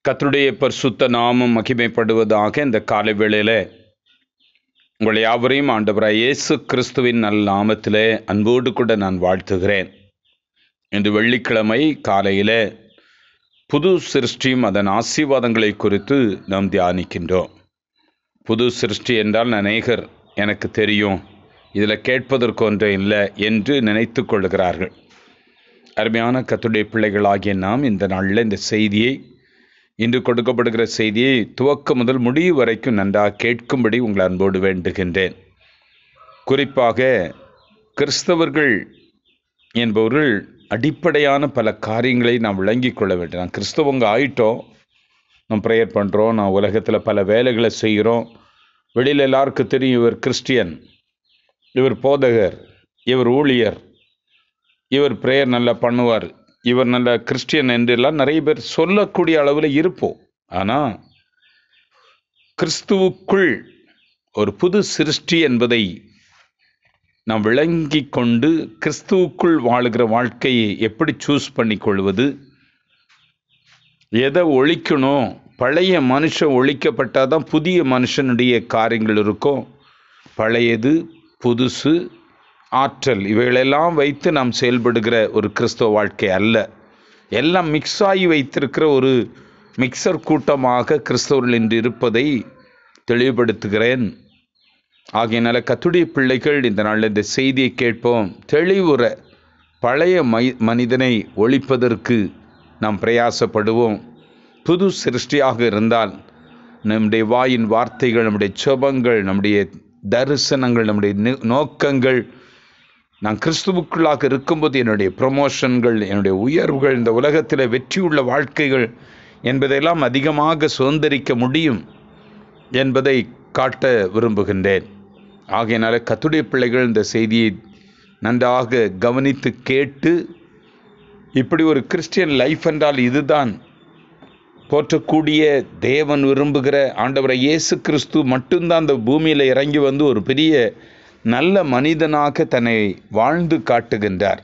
கர்த்தருடைய பரிசுத்த நாமம் மகிமைப்படுவதாக. இந்த காலை வேளையில உங்கள் யாவரையும் ஆண்டவராய் இயேசு கிறிஸ்துவின் நல்ல நாமத்திலே அன்போடு கூட நான் வாழ்த்துகிறேன். இன்று வெள்ளிக்கிழமை காலையில புது சிருஷ்டியும் அதன் ஆசீர்வாதங்களை குறித்து நாம் தியானிக்கின்றோம். புது சிருஷ்டி என்றால் அநேகர் எனக்கு தெரியும், இதில் கேட்பதற்கு ஒன்றே இல்லை என்று நினைத்து கொள்கிறார்கள். அருமையான கர்த்தருடைய பிள்ளைகளாகிய நாம் இந்த நாளில் இந்த செய்தியை, இன்று கொடுக்கப்படுகிற செய்தியை துவக்கம் முதல் முடிவு வரைக்கும் நன்றாக கேட்கும்படி உங்களை அன்போடு வேண்டுகின்றேன். குறிப்பாக கிறிஸ்தவர்கள் என்பவர்கள் அடிப்படையான பல காரியங்களை நாம் விளங்கி கொள்ள வேண்டும். நான் கிறிஸ்தவங்க ஆயிட்டோம், நம்ம ப்ரேயர் பண்ணுறோம், நான் உலகத்தில் பல வேலைகளை செய்கிறோம், வெளியில் எல்லாருக்கும் தெரியும் இவர் கிறிஸ்டியன், இவர் போதகர், இவர் ஊழியர், இவர் ப்ரேயர் நல்லா பண்ணுவார், இவர் நல்ல கிறிஸ்டியன் என்றெல்லாம் நிறைய பேர் சொல்லக்கூடிய அளவில் இருப்போம். ஆனால் கிறிஸ்துவுக்குள் ஒரு புது சிருஷ்டி என்பதை நாம் விளங்கி கொண்டு கிறிஸ்துவுக்குள் வாழுகிற வாழ்க்கையை எப்படி சூஸ் பண்ணி கொள்வது, எதை ஒழிக்கணும், பழைய மனுஷன் ஒழிக்கப்பட்டால் தான் புதிய மனுஷனுடைய காரியங்கள் இருக்கும், பழையது புதுசு ஆற்றல் இவைகளெல்லாம் வைத்து நாம் செயல்படுகிற ஒரு கிறிஸ்தவ வாழ்க்கை அல்ல. எல்லாம் மிக்ஸ் ஆகி வைத்திருக்கிற ஒரு மிக்சர் கூட்டமாக கிறிஸ்தவர்கள் இன்று இருப்பதை தெளிவுபடுத்துகிறேன். ஆகையினால கர்த்தருடைய பிள்ளைகள் இந்த நாளில் இந்த செய்தியை கேட்போம். தெளிவுற பழைய மனிதனை ஒழிப்பதற்கு நாம் பிரயாசப்படுவோம். புது சிருஷ்டியாக இருந்தால் நம்முடைய வாயின் வார்த்தைகள், நம்முடைய ஜெபங்கள், நம்முடைய தரிசனங்கள், நம்முடைய நோக்கங்கள், நான் கிறிஸ்துவுக்குள்ளாக இருக்கும்போது என்னுடைய ப்ரமோஷன்கள், என்னுடைய உயர்வுகள், இந்த உலகத்தில் வெற்றியுள்ள வாழ்க்கைகள் என்பதையெல்லாம் அதிகமாக சுதந்திரிக்க முடியும் என்பதை காட்ட விரும்புகின்றேன். ஆகையினால கர்த்தருடைய பிள்ளைகள் இந்த செய்தியை நன்றாக கவனித்து கேட்டு, இப்படி ஒரு கிறிஸ்டியன் லைஃப் என்றால் இதுதான், போற்றக்கூடிய தேவன் விரும்புகிற ஆண்டவரை இயேசு கிறிஸ்து மட்டும்தான் அந்த பூமியில் இறங்கி வந்து ஒரு பெரிய நல்ல மனிதனாக தன்னை வாழ்ந்து காட்டுகின்றார்.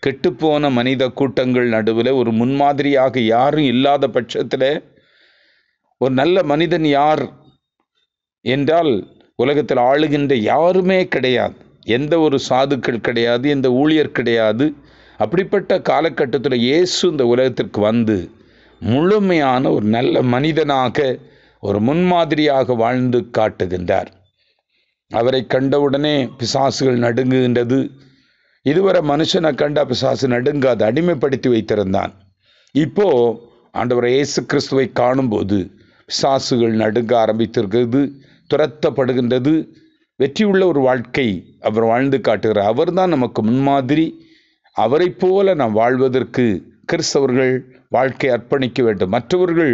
கெட்டுப்போன மனித கூட்டங்கள் நடுவில் ஒரு முன்மாதிரியாக யாரும் இல்லாத பட்சத்தில் ஒரு நல்ல மனிதன் யார் என்றால் உலகத்தில் ஆளுகின்ற யாருமே கிடையாது. எந்த ஒரு சாதுக்கள் கிடையாது, எந்த ஊழியர் கிடையாது. அப்படிப்பட்ட காலகட்டத்தில் இயேசு இந்த உலகத்திற்கு வந்து முழுமையான ஒரு நல்ல மனிதனாக, ஒரு முன்மாதிரியாக வாழ்ந்து காட்டுகின்றார். அவரை கண்டவுடனே பிசாசுகள் நடுங்குகின்றது. இதுவரை மனுஷனை கண்டா பிசாசு நடுங்காது, அடிமைப்படுத்தி வைத்திருந்தான். இப்போ ஆண்டவர் இயேசு கிறிஸ்துவை காணும்போது பிசாசுகள் நடுங்க ஆரம்பித்திருக்கிறது, துரத்தப்படுகின்றது. வெற்றியுள்ள ஒரு வாழ்க்கை அவர் வாழ்ந்து காட்டுகிறார். அவர்தான் நமக்கு முன்மாதிரி. அவரை போல நாம் வாழ்வதற்கு கிறிஸ்தவர்கள் வாழ்க்கை அர்ப்பணிக்க வேண்டும். மற்றவர்கள்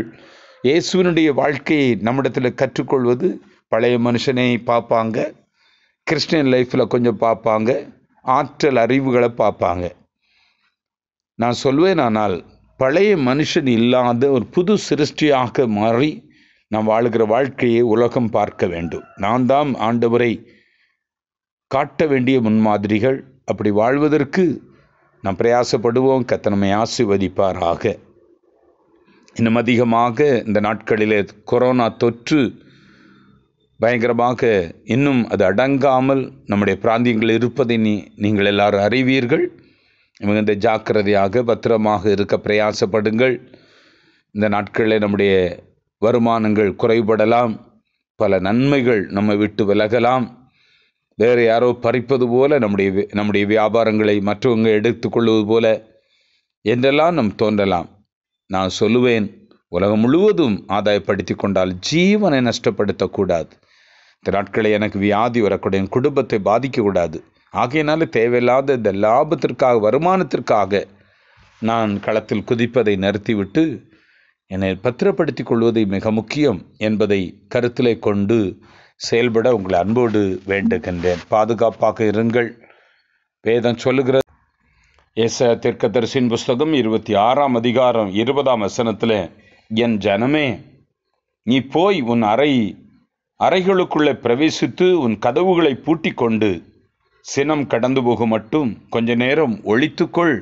இயேசுவினுடைய வாழ்க்கையை நம்மிடத்தில் கற்றுக்கொள்வது, பழைய மனுஷனை பார்ப்பாங்க, கிறிஸ்டியன் லைஃப்பில் கொஞ்சம் பார்ப்பாங்க, ஆற்றல் அறிவுகளை பார்ப்பாங்க. நான் சொல்வேன், ஆனால் பழைய மனுஷன் இல்லாத ஒரு புது சிருஷ்டியாக மாறி நாம் வாழுகிற வாழ்க்கையை உலகம் பார்க்க வேண்டும். நான் தான் ஆண்டவரை காட்ட வேண்டிய முன்மாதிரிகள். அப்படி வாழ்வதற்கு நாம் பிரயாசப்படுவோம். கர்த்தர் நம்மை ஆசீர்வதிப்பாராக. இன்னும் அதிகமாக இந்த நாட்களிலே கொரோனா தொற்று பயங்கரமாக இன்னும் அது அடங்காமல் நம்முடைய பிராந்தியங்கள் இருப்பதை நீங்கள் எல்லாரும் அறிவீர்கள். மிகுந்த ஜாக்கிரதையாக பத்திரமாக இருக்க பிரயாசப்படுங்கள். இந்த நாட்களில் நம்முடைய வருமானங்கள் குறைபடலாம், பல நன்மைகள் நம்மை விட்டு விலகலாம், வேறு யாரோ பறிப்பது போல நம்முடைய வியாபாரங்களை மற்றவங்க எடுத்துக்கொள்வது போல என்றெல்லாம் நம் தோன்றலாம். நான் சொல்லுவேன், உலகம் முழுவதும் ஆதாயப்படுத்தி கொண்டால் ஜீவனை நஷ்டப்படுத்தக்கூடாது. இந்த நாட்களில் எனக்கு வியாதி வரக்கூடிய, என் குடும்பத்தை பாதிக்கக்கூடாது. ஆகையினால தேவையில்லாத இந்த லாபத்திற்காக, வருமானத்திற்காக நான் களத்தில் குதிப்பதை நிறுத்திவிட்டு என்னை பத்திரப்படுத்தி கொள்வது மிக முக்கியம் என்பதை கருத்திலே கொண்டு செயல்பட உங்களை அன்போடு வேண்டுகின்றேன். பாதுகாப்பாக இருங்கள். வேதம் சொல்லுகிறது, ஏசாயா தீர்க்கதரிசியின் புஸ்தகம் 26ஆம் அதிகாரம் 20ஆம் வசனத்தில், என் ஜனமே, நீ போய் உன் அறைகளுக்குள்ளே பிரவேசித்து உன் கதவுகளை பூட்டி கொண்டு சினம் கடந்து போகும் மட்டும் கொஞ்ச நேரம் ஒழித்துக்கொள்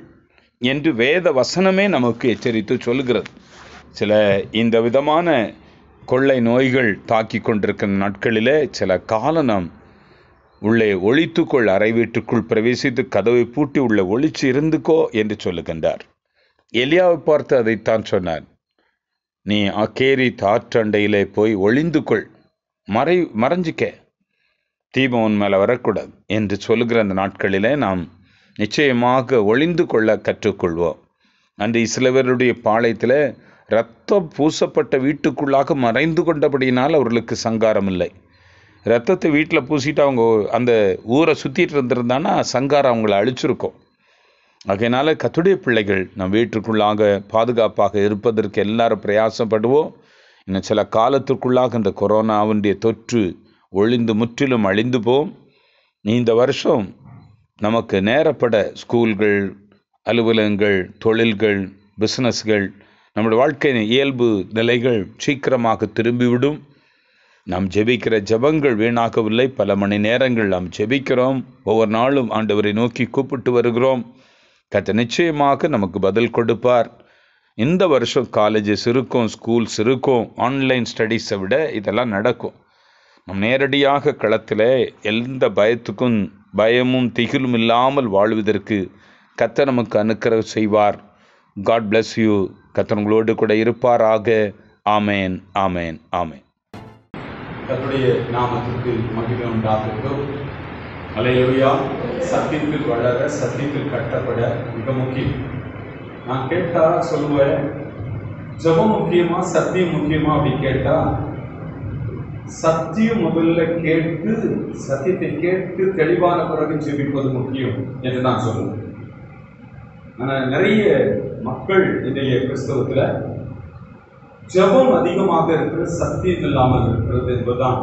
என்று வேத வசனமே நமக்கு எச்சரித்து சொல்கிறது. சில இந்த விதமான கொள்ளை நோய்கள் தாக்கி கொண்டிருக்கிற நாட்களிலே சில காலம் நாம் உள்ளே ஒளித்துக்கொள், அறை வீட்டுக்குள் பிரவேசித்து கதவை பூட்டி உள்ள ஒளிச்சு இருந்துக்கோ என்று சொல்லுகின்றார். எலியாவை பார்த்து அதைத்தான் சொன்னார். நீ அக்கேரி தாற்றண்டையிலே போய் ஒளிந்து கொள், மறைஞ்சிக்க, தீபம் உன் மேலே வரக்கூடாது என்று சொல்லுகிற அந்த நாட்களிலே நாம் நிச்சயமாக ஒளிந்து கொள்ள கற்றுக்கொள்வோம். அன்று இஸ்ரவேலுடைய பாளையத்தில் இரத்தம் பூசப்பட்ட வீட்டுக்குள்ளாக மறைந்து கொண்டபடியினால் அவர்களுக்கு சங்காரம் இல்லை. இரத்தத்தை வீட்டில் பூசிட்டு அவங்க அந்த ஊரை சுற்றிட்டு இருந்திருந்தானா சங்காரம் அவங்கள அழிச்சிருக்கும். ஆகையினால கர்த்தருடைய பிள்ளைகள் நம் வீட்டுக்குள்ளாக பாதுகாப்பாக இருப்பதற்கு எல்லாரும் பிரயாசப்படுவோம். இன்னும் சில காலத்திற்குள்ளாக இந்த கொரோனாவுடைய தொற்று ஒழிந்து முற்றிலும் அழிந்து போம். இந்த வருஷம் நமக்கு நேரப்பட ஸ்கூல்கள், அலுவலகங்கள், தொழில்கள், பிஸ்னஸ்கள், நம்முடைய வாழ்க்கையின் இயல்பு நிலைகள் சீக்கிரமாக திரும்பிவிடும். நாம் ஜெபிக்கிற ஜெபங்கள் வீணாகவில்லை. பல மணி நேரங்கள் நாம் ஜெபிக்கிறோம். ஒவ்வொரு நாளும் ஆண்டவரை நோக்கி கூப்பிட்டு வருகிறோம். கர்த்தர் நிச்சயமாக நமக்கு பதில் கொடுப்பார். இந்த வருஷம் காலேஜஸ் இருக்கும், ஸ்கூல்ஸ் இருக்கும், ஆன்லைன் ஸ்டடீஸை விட இதெல்லாம் நடக்கும். நம் நேரடியாக களத்தில் எந்த பயமும் திகிலும் இல்லாமல் வாழ்வதற்கு கர்த்தர் நமக்கு அனுக்கிரகம் செய்வார். God bless you. கர்த்தர் உங்களோடு கூட இருப்பாராக. ஆமேன், ஆமேன், ஆமேன். கர்த்தருடைய நாமத்திற்கு மகிமை உண்டாகட்டும். அல்லேலூயா. சத்தியத்தில் வளர, சத்தியத்தில் கட்டப்பட மிக முக்கியம். நான் கேட்டா சொல்லுவேன், ஜெபம் முக்கியமா சத்தியம் முக்கியமா அப்படின்னு கேட்டா, சத்தியம் முதல்ல கேட்டு சத்தியத்தை கேட்டு தெளிவான பிறகு ஜெபிப்பது முக்கியம் என்று நான் சொல்லுவேன். ஆனால் நிறைய மக்கள் இன்றைய கிறிஸ்தவத்தில் ஜெபம் அதிகமாக இருக்கிறது, சத்தியம் இல்லாமல் இருக்கிறது என்பதுதான்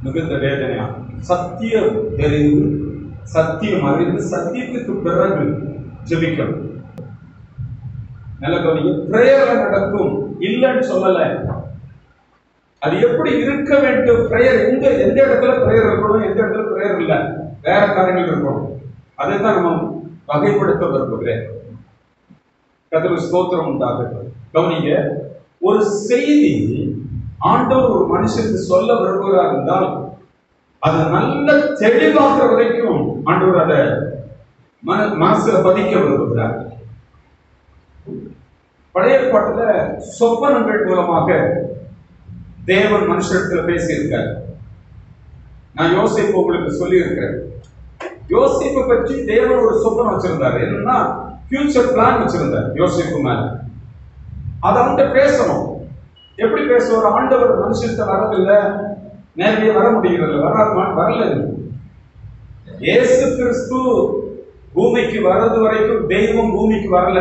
மிகுந்த வேதனையா. சத்தியம் தெரிந்து, சத்தியம் அறிந்து, சத்தியத்துக்கு பிறகு ஜெபிக்கணும். நல்ல கவனிங்க, பிரேயர்ல நடக்கும், இல்லைன்னு சொல்லல. அது எப்படி இருக்க வேண்டும்? பிரேயர் எந்த இடத்துல பிரேயர் இருக்கணும், எந்த இடத்துல பிரேயர் இல்லை, வேற காரியங்கள் இருக்கணும். அதைத்தான் நம்ம வகைப்படுத்த விரும்புகிறேன். கர்த்தருக்கு ஸ்தோத்திரம் உண்டாகட்டும். கவனிங்க, ஒரு செய்தி ஆண்டவர் ஒரு மனுஷனுக்கு சொல்ல விரும்புகிறார் என்றால் அது நல்ல தெளிவாக்குற வரைக்கும் ஆண்டவர் அதை மனசுல பதிக்க விரும்புகிறார். பழைய ஏற்பாட்டுல சொப்பனங்கள் மூலமாக தேவன் மனுஷத்துல பேசியிருக்கார். நான் யோசிப்பு உங்களுக்கு சொல்லி இருக்கிறேன். யோசிப்பை பற்றி தேவன் ஒரு சொப்பனம் வச்சிருந்தார். என்னன்னா, ஃபியூச்சர் பிளான் வச்சிருந்தார் யோசிப்பு மேல. அதை வந்து பேசணும். எப்படி பேசுவார்? ஆண்டவர் மனுஷத்தை வரதில்லை, நேரடியாக வர முடிகிறது, வரல. இயேசு கிறிஸ்து பூமிக்கு வர்றது வரைக்கும் தெய்வம் பூமிக்கு வரல.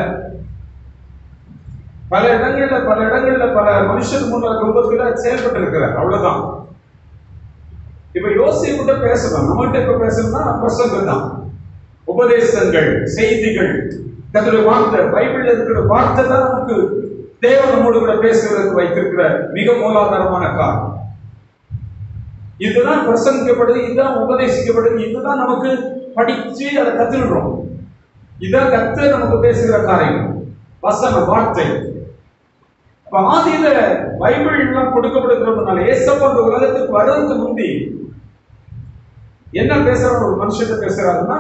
பல இடங்கள்ல பல மனுஷன் முன்னாள் ரூபத்துல செயல்பட்டு இருக்கிறார். அவ்வளவுதான். இப்ப யோசிக்கிட்ட பேசணும். நம்மகிட்ட இப்ப பேசணும்னா பிரசங்கம் தான், உபதேசங்கள், செய்திகள், கர்த்தருடைய வார்த்தை, பைபிள்ல இருக்கிற வார்த்தை தான் நமக்கு தேவன் நம்மோடு கூட பேசுவதற்கு வைத்திருக்கிற மிக மூலாதாரமான காரணம். இதுதான் பிரசங்கிக்கப்படுது, இதுதான் உபதேசிக்கப்படுது, இதுதான் நமக்கு படிச்சு அதை கத்துக்கிறோம். இதான் கர்த்தர் நமக்கு பேசுகிற காரியம், வசன வார்த்தை. ஆதியில பைபிள் எல்லாம் கொடுக்கப்படுகிறதுனால ஏசப்பா அந்த உலகத்துக்கு வர்றதுக்கு முந்தி என்ன பேசுறாரு? ஒரு மனுஷன் பேசுறாருன்னா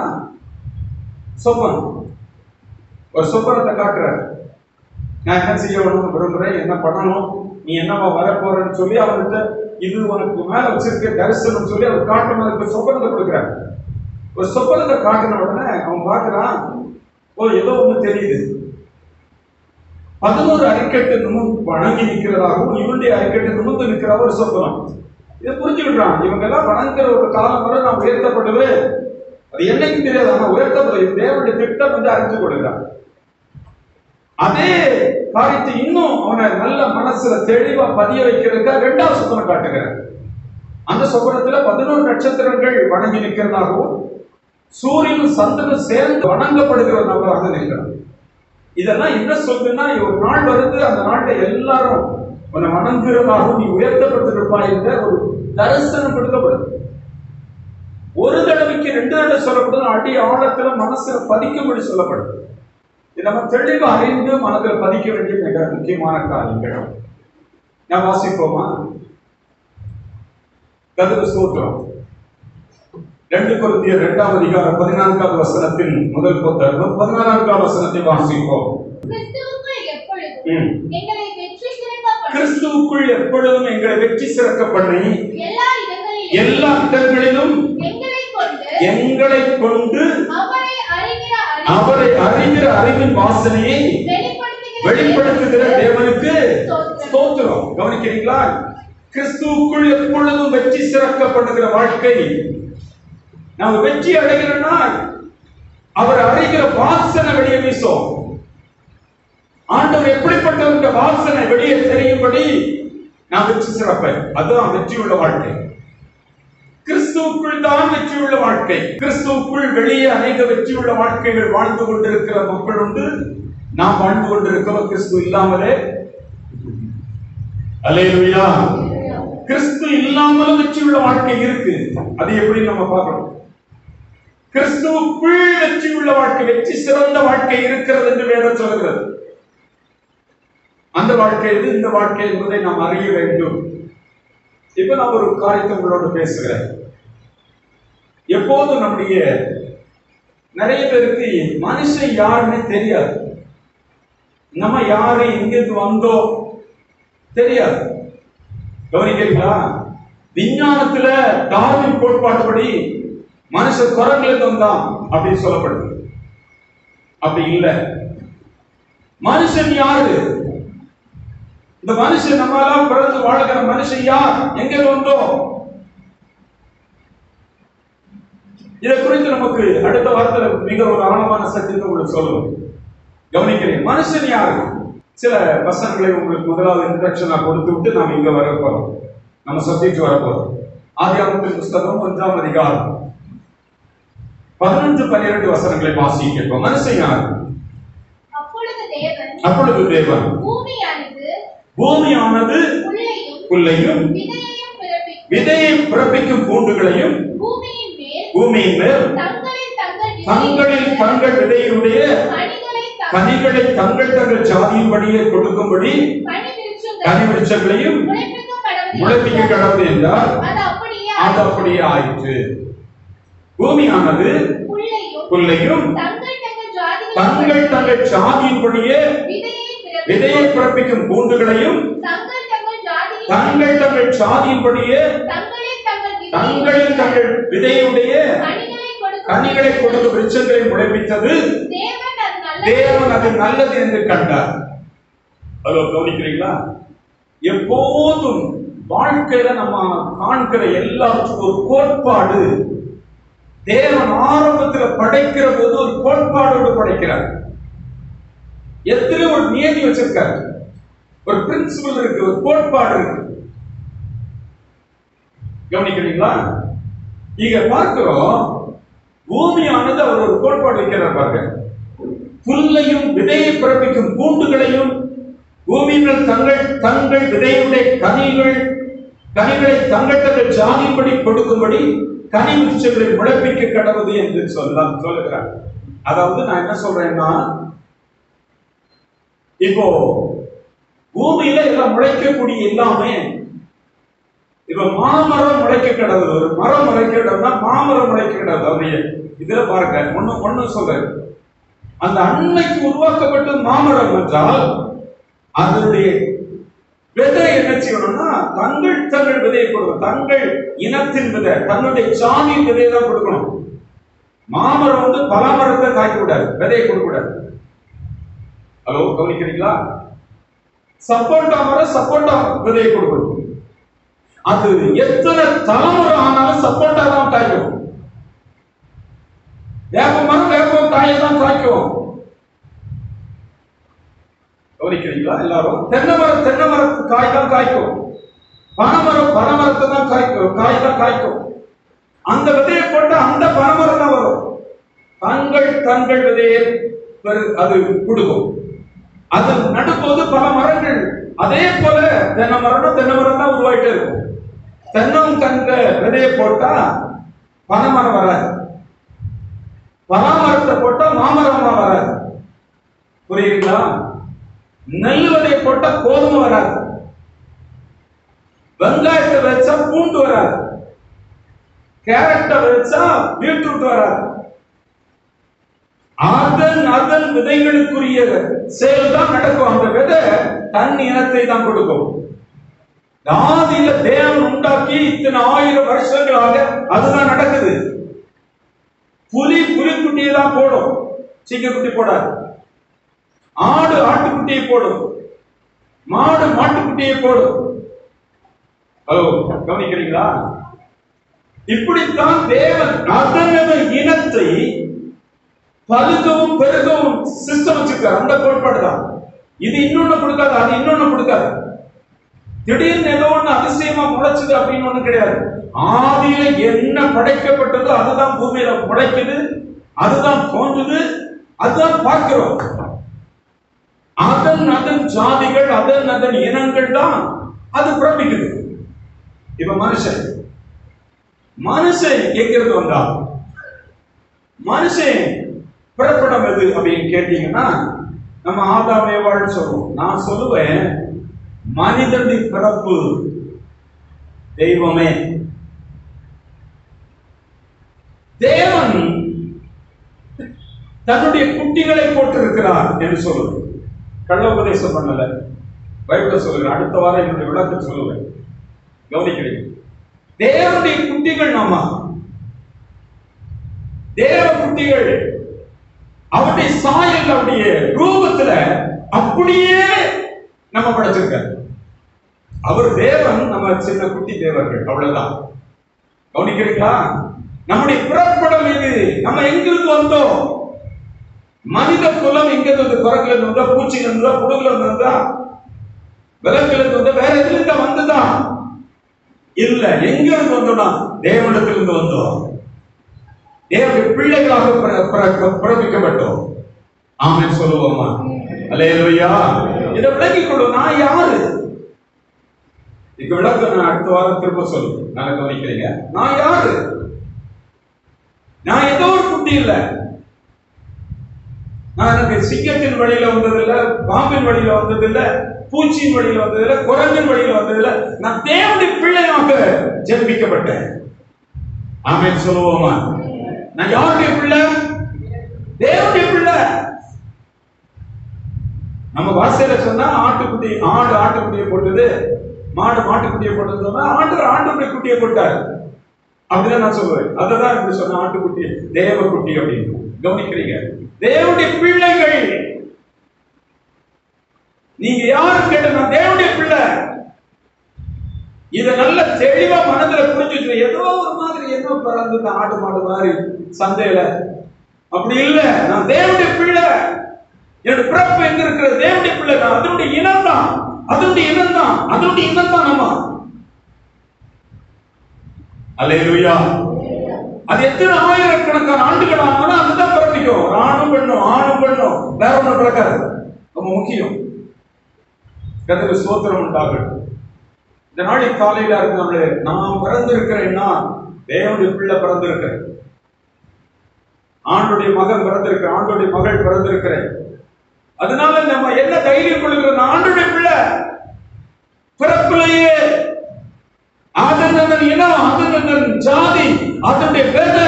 சொப்பனம், ஒரு சொப்பனத்தை காட்டுறாரு. நான் என்ன செய்ய விரும்புறேன், என்ன பண்ணணும், நீ என்னவா வரப்போறன்னு சொல்லி அவர்கிட்ட இது உனக்கு மேல வச்சிருக்க தரிசனம் சொல்லி அவர் காட்டும். அதுக்கு சொப்பனத்தை கொடுக்குறாரு. ஒரு சொப்பனத்தை காட்டின உடனே அவன் பார்க்கிறான், ஓ ஏதோ ஒண்ணு தெரியுது. 11 அரிக்கட்டு வணங்கி நிற்கிறதாகவும் இவனுடைய அரிக்கட்டு நிமிர்ந்து நிற்கிறதா ஒரு சொப்பனம். இதை புரிஞ்சுக்கிட்டான். இவங்க எல்லாம் வணங்குற ஒரு காலம் வரை நான் உயர்த்தப்படுவேன், அது என்னைக்கு தெரியாது, ஆனா உயர்த்தப்படுது. தேவனுடைய திட்டம் வந்து அறிஞ்சு கொடுக்கிறான். அதே காரியத்தை இன்னும் அவனை நல்ல மனசுல தெளிவா பதிய வைக்கிறதுக்காக 2வது சொப்பனம் காட்டுகிறார். அந்த சொப்பனத்துல 11 நட்சத்திரங்கள் வணங்கி நிற்கிறதாகவும் சூரியனும் சந்திரனும் சேர்ந்து வணங்கப்படுகிற நபராக நிற்கிறார். இதெல்லாம் என்ன சொல்லுன்னா, ஒரு நாள் வருது, அந்த நாட்டை எல்லாரும் உன்னை வணங்குறதாகவும் நீ உயர்த்தப்பட்டிருப்பாய் என்ற ஒரு தரிசனம் கொடுக்கப்படுது. ஒரு தடவைக்கு 2 தடவை சொல்லப்படுது, அடி ஆழத்துல மனசுல பதிக்கும்படி சொல்லப்படுது. இது நம்ம தெளிவாக அறிந்து மனதில் பதிக்க வேண்டிய மிக முக்கியமான காரியங்கள். நான் வாசிப்போமா? கர்த்தருக்கு ஸ்தோத்திரம். 2 கொரிந்தியர் 2ஆம் அதிகாரம் 14வது வசனத்தின் முதல் 14வது வசனத்தை வாசிப்போம். கிறிஸ்துவுக்குள் எப்பொழுதும் எங்களை வெற்றி சிறக்க பண்ணி எல்லா இடங்களிலும் எங்களை கொண்டு அவரை அறிகிற அறிவின் வாசனையை வெளிப்படுத்துகிற தேவனுக்கு ஸ்தோத்திரம். கவனிக்கிறீங்களா? கிறிஸ்துவுக்குள் எப்பொழுதும் வெற்றி சிறக்கப்படுகிற வாழ்க்கை. நாம் வெற்றி அடைகிறோம்னா அவர் அறிகிற வாசனை வெளியே வீசும். ஆண்டவர் எப்படிப்பட்ட வாசனை வெளியே தெரியும்படி நான் வெற்றி சிறப்பேன். அதுதான் வெற்றி உள்ள வாழ்க்கை. கிறிஸ்துவுக்குள் தான் வெற்றி உள்ள வாழ்க்கை. கிறிஸ்துவுக்குள் வெளியே அநேக வெற்றி உள்ள வாழ்க்கைகள் வாழ்ந்து கொண்டிருக்கிற மக்கள் உண்டு. நாம் வாழ்ந்து கொண்டிருக்கிறோம் கிறிஸ்து இல்லாமலே. அல்லேலூயா. கிறிஸ்து இல்லாமலும் வெற்றி உள்ள வாழ்க்கை இருக்கு. அது எப்படி நம்ம பார்க்கணும்? கிறிஸ்துவுக்குள் வெற்றி உள்ள வாழ்க்கை, வெற்றி சிறந்த வாழ்க்கை இருக்கிறது என்று வேதம் சொல்கிறது. அந்த வாழ்க்கை எது, இந்த வாழ்க்கை என்பதை நாம் அறிய வேண்டும். இப்ப நான் ஒரு காரியத்தை உங்களோட பேசுகிறேன். எப்போதும் நம்முடைய நிறைய பேருக்கு மனுஷன் யாருன்னு தெரியாது. நம்ம யாரு, எங்கிருந்து வந்தோம் தெரியாது. கவனிக்கிறீங்களா? விஞ்ஞானத்துல டார்வின் கோட்பாட்டுப்படி மனுஷன் குரங்கிலிருந்து வந்தான் அப்படின்னு சொல்லப்படுது. அப்படி இல்லை. மனுஷன் யாரு? இந்த மனுஷன் நம்மளாம் பிறந்து வாழ்கிற மனுஷன் யார், எங்க வந்தோம், இதை குறித்து நமக்கு அடுத்த வாரத்தில் மிக ஒரு ஆழமான சத்தியத்தை உங்களுக்கு சொல்லணும். கவனிக்கிறேன். மனுஷன் யாரு? சில வசனங்களை உங்களுக்கு முதலாவது இன்ட்ரடக்ஷனா கொடுத்து விட்டு நாம் இங்க வர போறோம். நம்ம சப்ஜெக்ட் வர போறோம். ஆதியாகமத்தின் புஸ்தகம் 1ஆம் அதிகாரம் 11-12 வசனங்களை வாசிக்கிறோம். மனுஷன் யாரு? அப்பொழுது தேவன் பூமியானது புல்லையும் விதையை பிறப்பிக்கும் பூண்டுகளையும் பூமியின் மேல் தங்களில் தங்கள் விதையுடைய கனிகளை தங்கள் தங்கள் ஜாதியின்படியே கொடுக்கும்படி கனி விருட்சங்களையும் முளைப்பிக்க கடவுள் என்றார். அது அப்படியே ஆயிற்று. பூமியானது புல்லையும் தங்கள் தங்கள் ஜாதியின்படியே விதையை பிறப்பிக்கும் பூண்டுகளையும் தங்கள் தங்கள் ஜாதியின்படியே தங்களில் தங்கள் விதையுடைய கனிகளை கொடுக்கும் விருட்சங்களை முளைப்பித்தது தேவன் அது நல்லது என்று கண்டார். அதோ கவனிக்கிறீங்களா? எப்போதும் வாழ்க்கையில நம்ம காண்கிற எல்லாத்துக்கும் ஒரு கோட்பாடு. தேவன் ஆரம்பத்தில் படைக்கிற போது ஒரு கோட்பாடோடு படைக்கிறார். எத்தனை ஒரு நியதி வச்சிருக்காரு, ஒரு பிரின்சிபல் இருக்கு, ஒரு கோட்பாடு இருக்கு. கவனிக்கிறீங்களா? இங்க பார்க்கிறோம், பூமியானது அவர் ஒரு கோட்பாடு வைக்கிறார். பாருங்க, புல்லையும் விதையை பிறப்பிக்கும் பூண்டுகளையும் பூமியில் தங்கள் தங்கள் விதையுடைய கனிகளை தங்கள் தங்கள் ஜாதிப்படி கொடுக்கும்படி கனி விருட்சங்களை முளைப்பிக்க கடவுது என்று சொல்லுகிறார். அதாவது நான் என்ன சொல்றேன்னா, இப்போ பூமியில எல்லாம் முளைக்கக்கூடிய எல்லாமே, இப்ப மாமரம் முளைக்க கடவுது. ஒரு மரம் முளைக்கிறதுனா மாமரம் முளைக்க கடவுது. இதுல பாருங்க, ஒண்ணு சொல்றேன். அந்த அன்னைக்கு உருவாக்கப்பட்ட மாமரம் என்றால் அதனுடைய விதை என்ன செய்யணும்னா தங்கள் தங்கள் விதையை கொடுக்கணும். தங்கள் இனத்தின் விதை, தன்னுடைய ஜாதியின் விதையை தான் கொடுக்கணும். மாமரம் வந்து பல மரத்தை காய்க்க கூடாது, விதையை கொடுக்க கூடாது. ஹலோ, கவனிக்கிறீங்களா? சப்போட்டா மரம் சப்போட்டா விதையை கொடுக்கணும். அது எத்தனை தலைமுறை ஆனாலும் சப்போட்டா தான் காய்க்கும். வேப்ப மரம் வேப்ப காயை தான் காய்க்கும். கவனிக்கிறீங்களா? எல்லாரும் தென்னை மரத்து காய் தான் காய்க்கும். பனைமரத்தை தான் காய்க்கும், காய் தான் காய்க்கும். அந்த விதையை போட்டு அந்த பனைமரம் தான் வரும். தங்கள் விதையை அது கொடுக்கும். அது நடும்போது பல மரங்கள், அதே போல தென்னை மரம் தான் உருவாயிட்டே இருக்கும். தென்னம் தங்க விதையை போட்டா பனைமரம் வராது, பலாமரத்தை போட்டா மாமரமா வராது. புரியுதுங்களா? நெல் விதையை போட்டா கோதுமை வராது, வெங்காயத்தை வச்சா பூண்டு வராது, கேரட்டை வச்சா பீட்ரூட் வராது. அதன் விதைகளுக்குரிய செயல் தான் நடக்கும். அந்த விதை தன் இனத்தை தான் கொடுக்கும். ஆதியில தேவன் உண்டாக்கி இத்தனை 1000 வருஷங்களாக அதுதான் நடக்குது. புலிக்குட்டியை தான் போடும், சீக்கிரக்குட்டி போடாது. ஆடு ஆட்டுக்குட்டியை போடும், மாடு மாட்டுக்குட்டியை போடும். ஹலோ, கவனிக்கிறீங்களா? இப்படித்தான் தேவன் அதனது இனத்தை பழுகவும் பெருகவும் சிஸ்டம் வச்சிருக்காரு. அந்த கோட்பாடு தான். இது இன்னொன்னு கொடுக்காது, அது இன்னொன்னு கொடுக்காது. திடீர்னு ஏதோ ஒண்ணு அதிசயமா முளைச்சது அப்படின்னு ஒண்ணு கிடையாது. ஆதியில என்ன படைக்கப்பட்டதோ அதுதான் பூமியில முளைக்குது, அதுதான் தோன்றுது, அதுதான் பார்க்கிறோம். அதன் ஜாதிகள், அதன் இனங்கள் தான் அது பிறப்பிக்குது. இப்ப மனுஷன் எங்கிறது வந்தா, மனுஷன் பிறப்பிடம் எது அப்படின்னு கேட்டீங்கன்னா நம்ம ஆதாம் ஏவாள் சொல்லுவோம். நான் சொல்லுவேன், மனிதனுடைய பிறப்பு தெய்வமே. தேவன் தன்னுடைய குட்டிகளை போட்டிருக்கிறார் என்று சொல்லுவேன். கள்ள உபதேசம் பண்ணல, பைபிள சொல்லுவேன். அடுத்த வாரம் என்னுடைய விளக்கத்தை சொல்லுவேன், கவனிக்கிறீங்க? தேவனுடைய குட்டிகள் நாம, தேவ குட்டிகள் அவருடைய சாயல், அவருடைய ரூபத்துல அப்படியே நம்ம படைச்சிருக்காரு. அவர் தேவன், நம்ம சின்ன குட்டி தேவர்கள், அவ்வளவுதான். கவனிக்கிறீங்களா? நம்முடைய பிறப்பிடம் இது. நம்ம எங்கிருந்து வந்தோம்? மனித குலம் எங்கிருந்து வந்து? குரங்குல இருந்து வந்தா, பூச்சில இருந்தா, புழுகுல இருந்தா, விலங்குல இருந்து வந்தா, வேற எதுல இருந்தா வந்துதான் இல்ல. எங்கிருந்து வந்தோம்னா தேவனிடத்திலிருந்து வந்தோம். தேவனுடைய பிள்ளைகளாக பிறப்பிக்கப்பட்டோம். ஆமென் சொல்லுவோமா? அல்லேலூயா. இதை விளங்கிக் கொள்ளும். நான் யாரு? இதுக்கு விளக்கம் நான் அடுத்த வாரம் திரும்ப சொல்லுவேன். நான் கவனிக்கிறீங்க? நான் யாரு? நான் ஏதோ ஒரு குட்டி இல்ல. நான் எனக்கு சிங்கத்தின் வழியில வந்ததில்ல, பாம்பின் வழியில வந்ததில்ல, பூச்சியின் வழியில வந்ததில்ல, குரங்கின் வழியில வந்ததில்ல. நான் தேவனுடைய பிள்ளையாக ஜென்மிக்கப்பட்டேன். ஆமென் சொல்லுவோமா? நான் யாருடைய பிள்ளை? தேவனுடைய பிள்ளை. நம்ம வாசையில சொன்னா ஆட்டுக்குட்டி, ஆடு ஆட்டுக்குட்டியை போட்டது, மாடு மாட்டுக்குட்டியை போட்டது சொன்னா ஆட்டுடைய குட்டியை போட்டாரு. அப்படிதான் நான் சொல்லுவேன். அததான் இப்படி சொன்ன, ஆட்டுக்குட்டி தேவ குட்டி அப்படின்னு. கவனிக்கிறீங்க? தேவனுடைய பிள்ளைகள். நீங்க யாரு கேட்ட, நான் தேவனுடைய பிள்ளை. இத நல்ல தெளிவா மனதுல புரிஞ்சுட்டு, ஏதோ ஒரு மாதிரி ஏதோ பிறந்து ஆடு மாடு மாதிரி சந்தையில அப்படி இல்ல. நான் தேவனுடைய பிள்ளை. என்னுடைய பிறப்பு எங்க இருக்கிற? தேவனுடைய பிள்ளை. நான் அதனுடைய இனம் தான், அதனுடைய இனம் தான், அதனுடைய இனம் தான் நம்ம. அல்லேலூயா. அது எத்தனை ஆயிரக்கணக்கான ஆண்டுகள் ஆனாலும் அதுதான் பிறப்பிக்கும். ஆணும் பெண்ணும், ஆணும் பெண்ணும், வேற ஒண்ணு பிறக்காது. ரொம்ப முக்கியம். கர்த்தருக்கு ஸ்தோத்திரம் உண்டாகட்டும். இந்த நாளைக்கு காலையில இருக்கிற நான் பிறந்திருக்கிறேன்னா தேவனுடைய பிள்ளை பிறந்திருக்கிறேன். ஆண்டுடைய மகன் பிறந்திருக்கிறேன், ஆண்டுடைய மகள் பிறந்திருக்கிறேன். அதனால நம்ம என்ன தைரியம் கொள்கிறோம்? ஆண்டுடைய பிள்ளை. பிறப்பிலேயே அதன் இனம், அதன் ஜாதி, அதனுடைய விதை.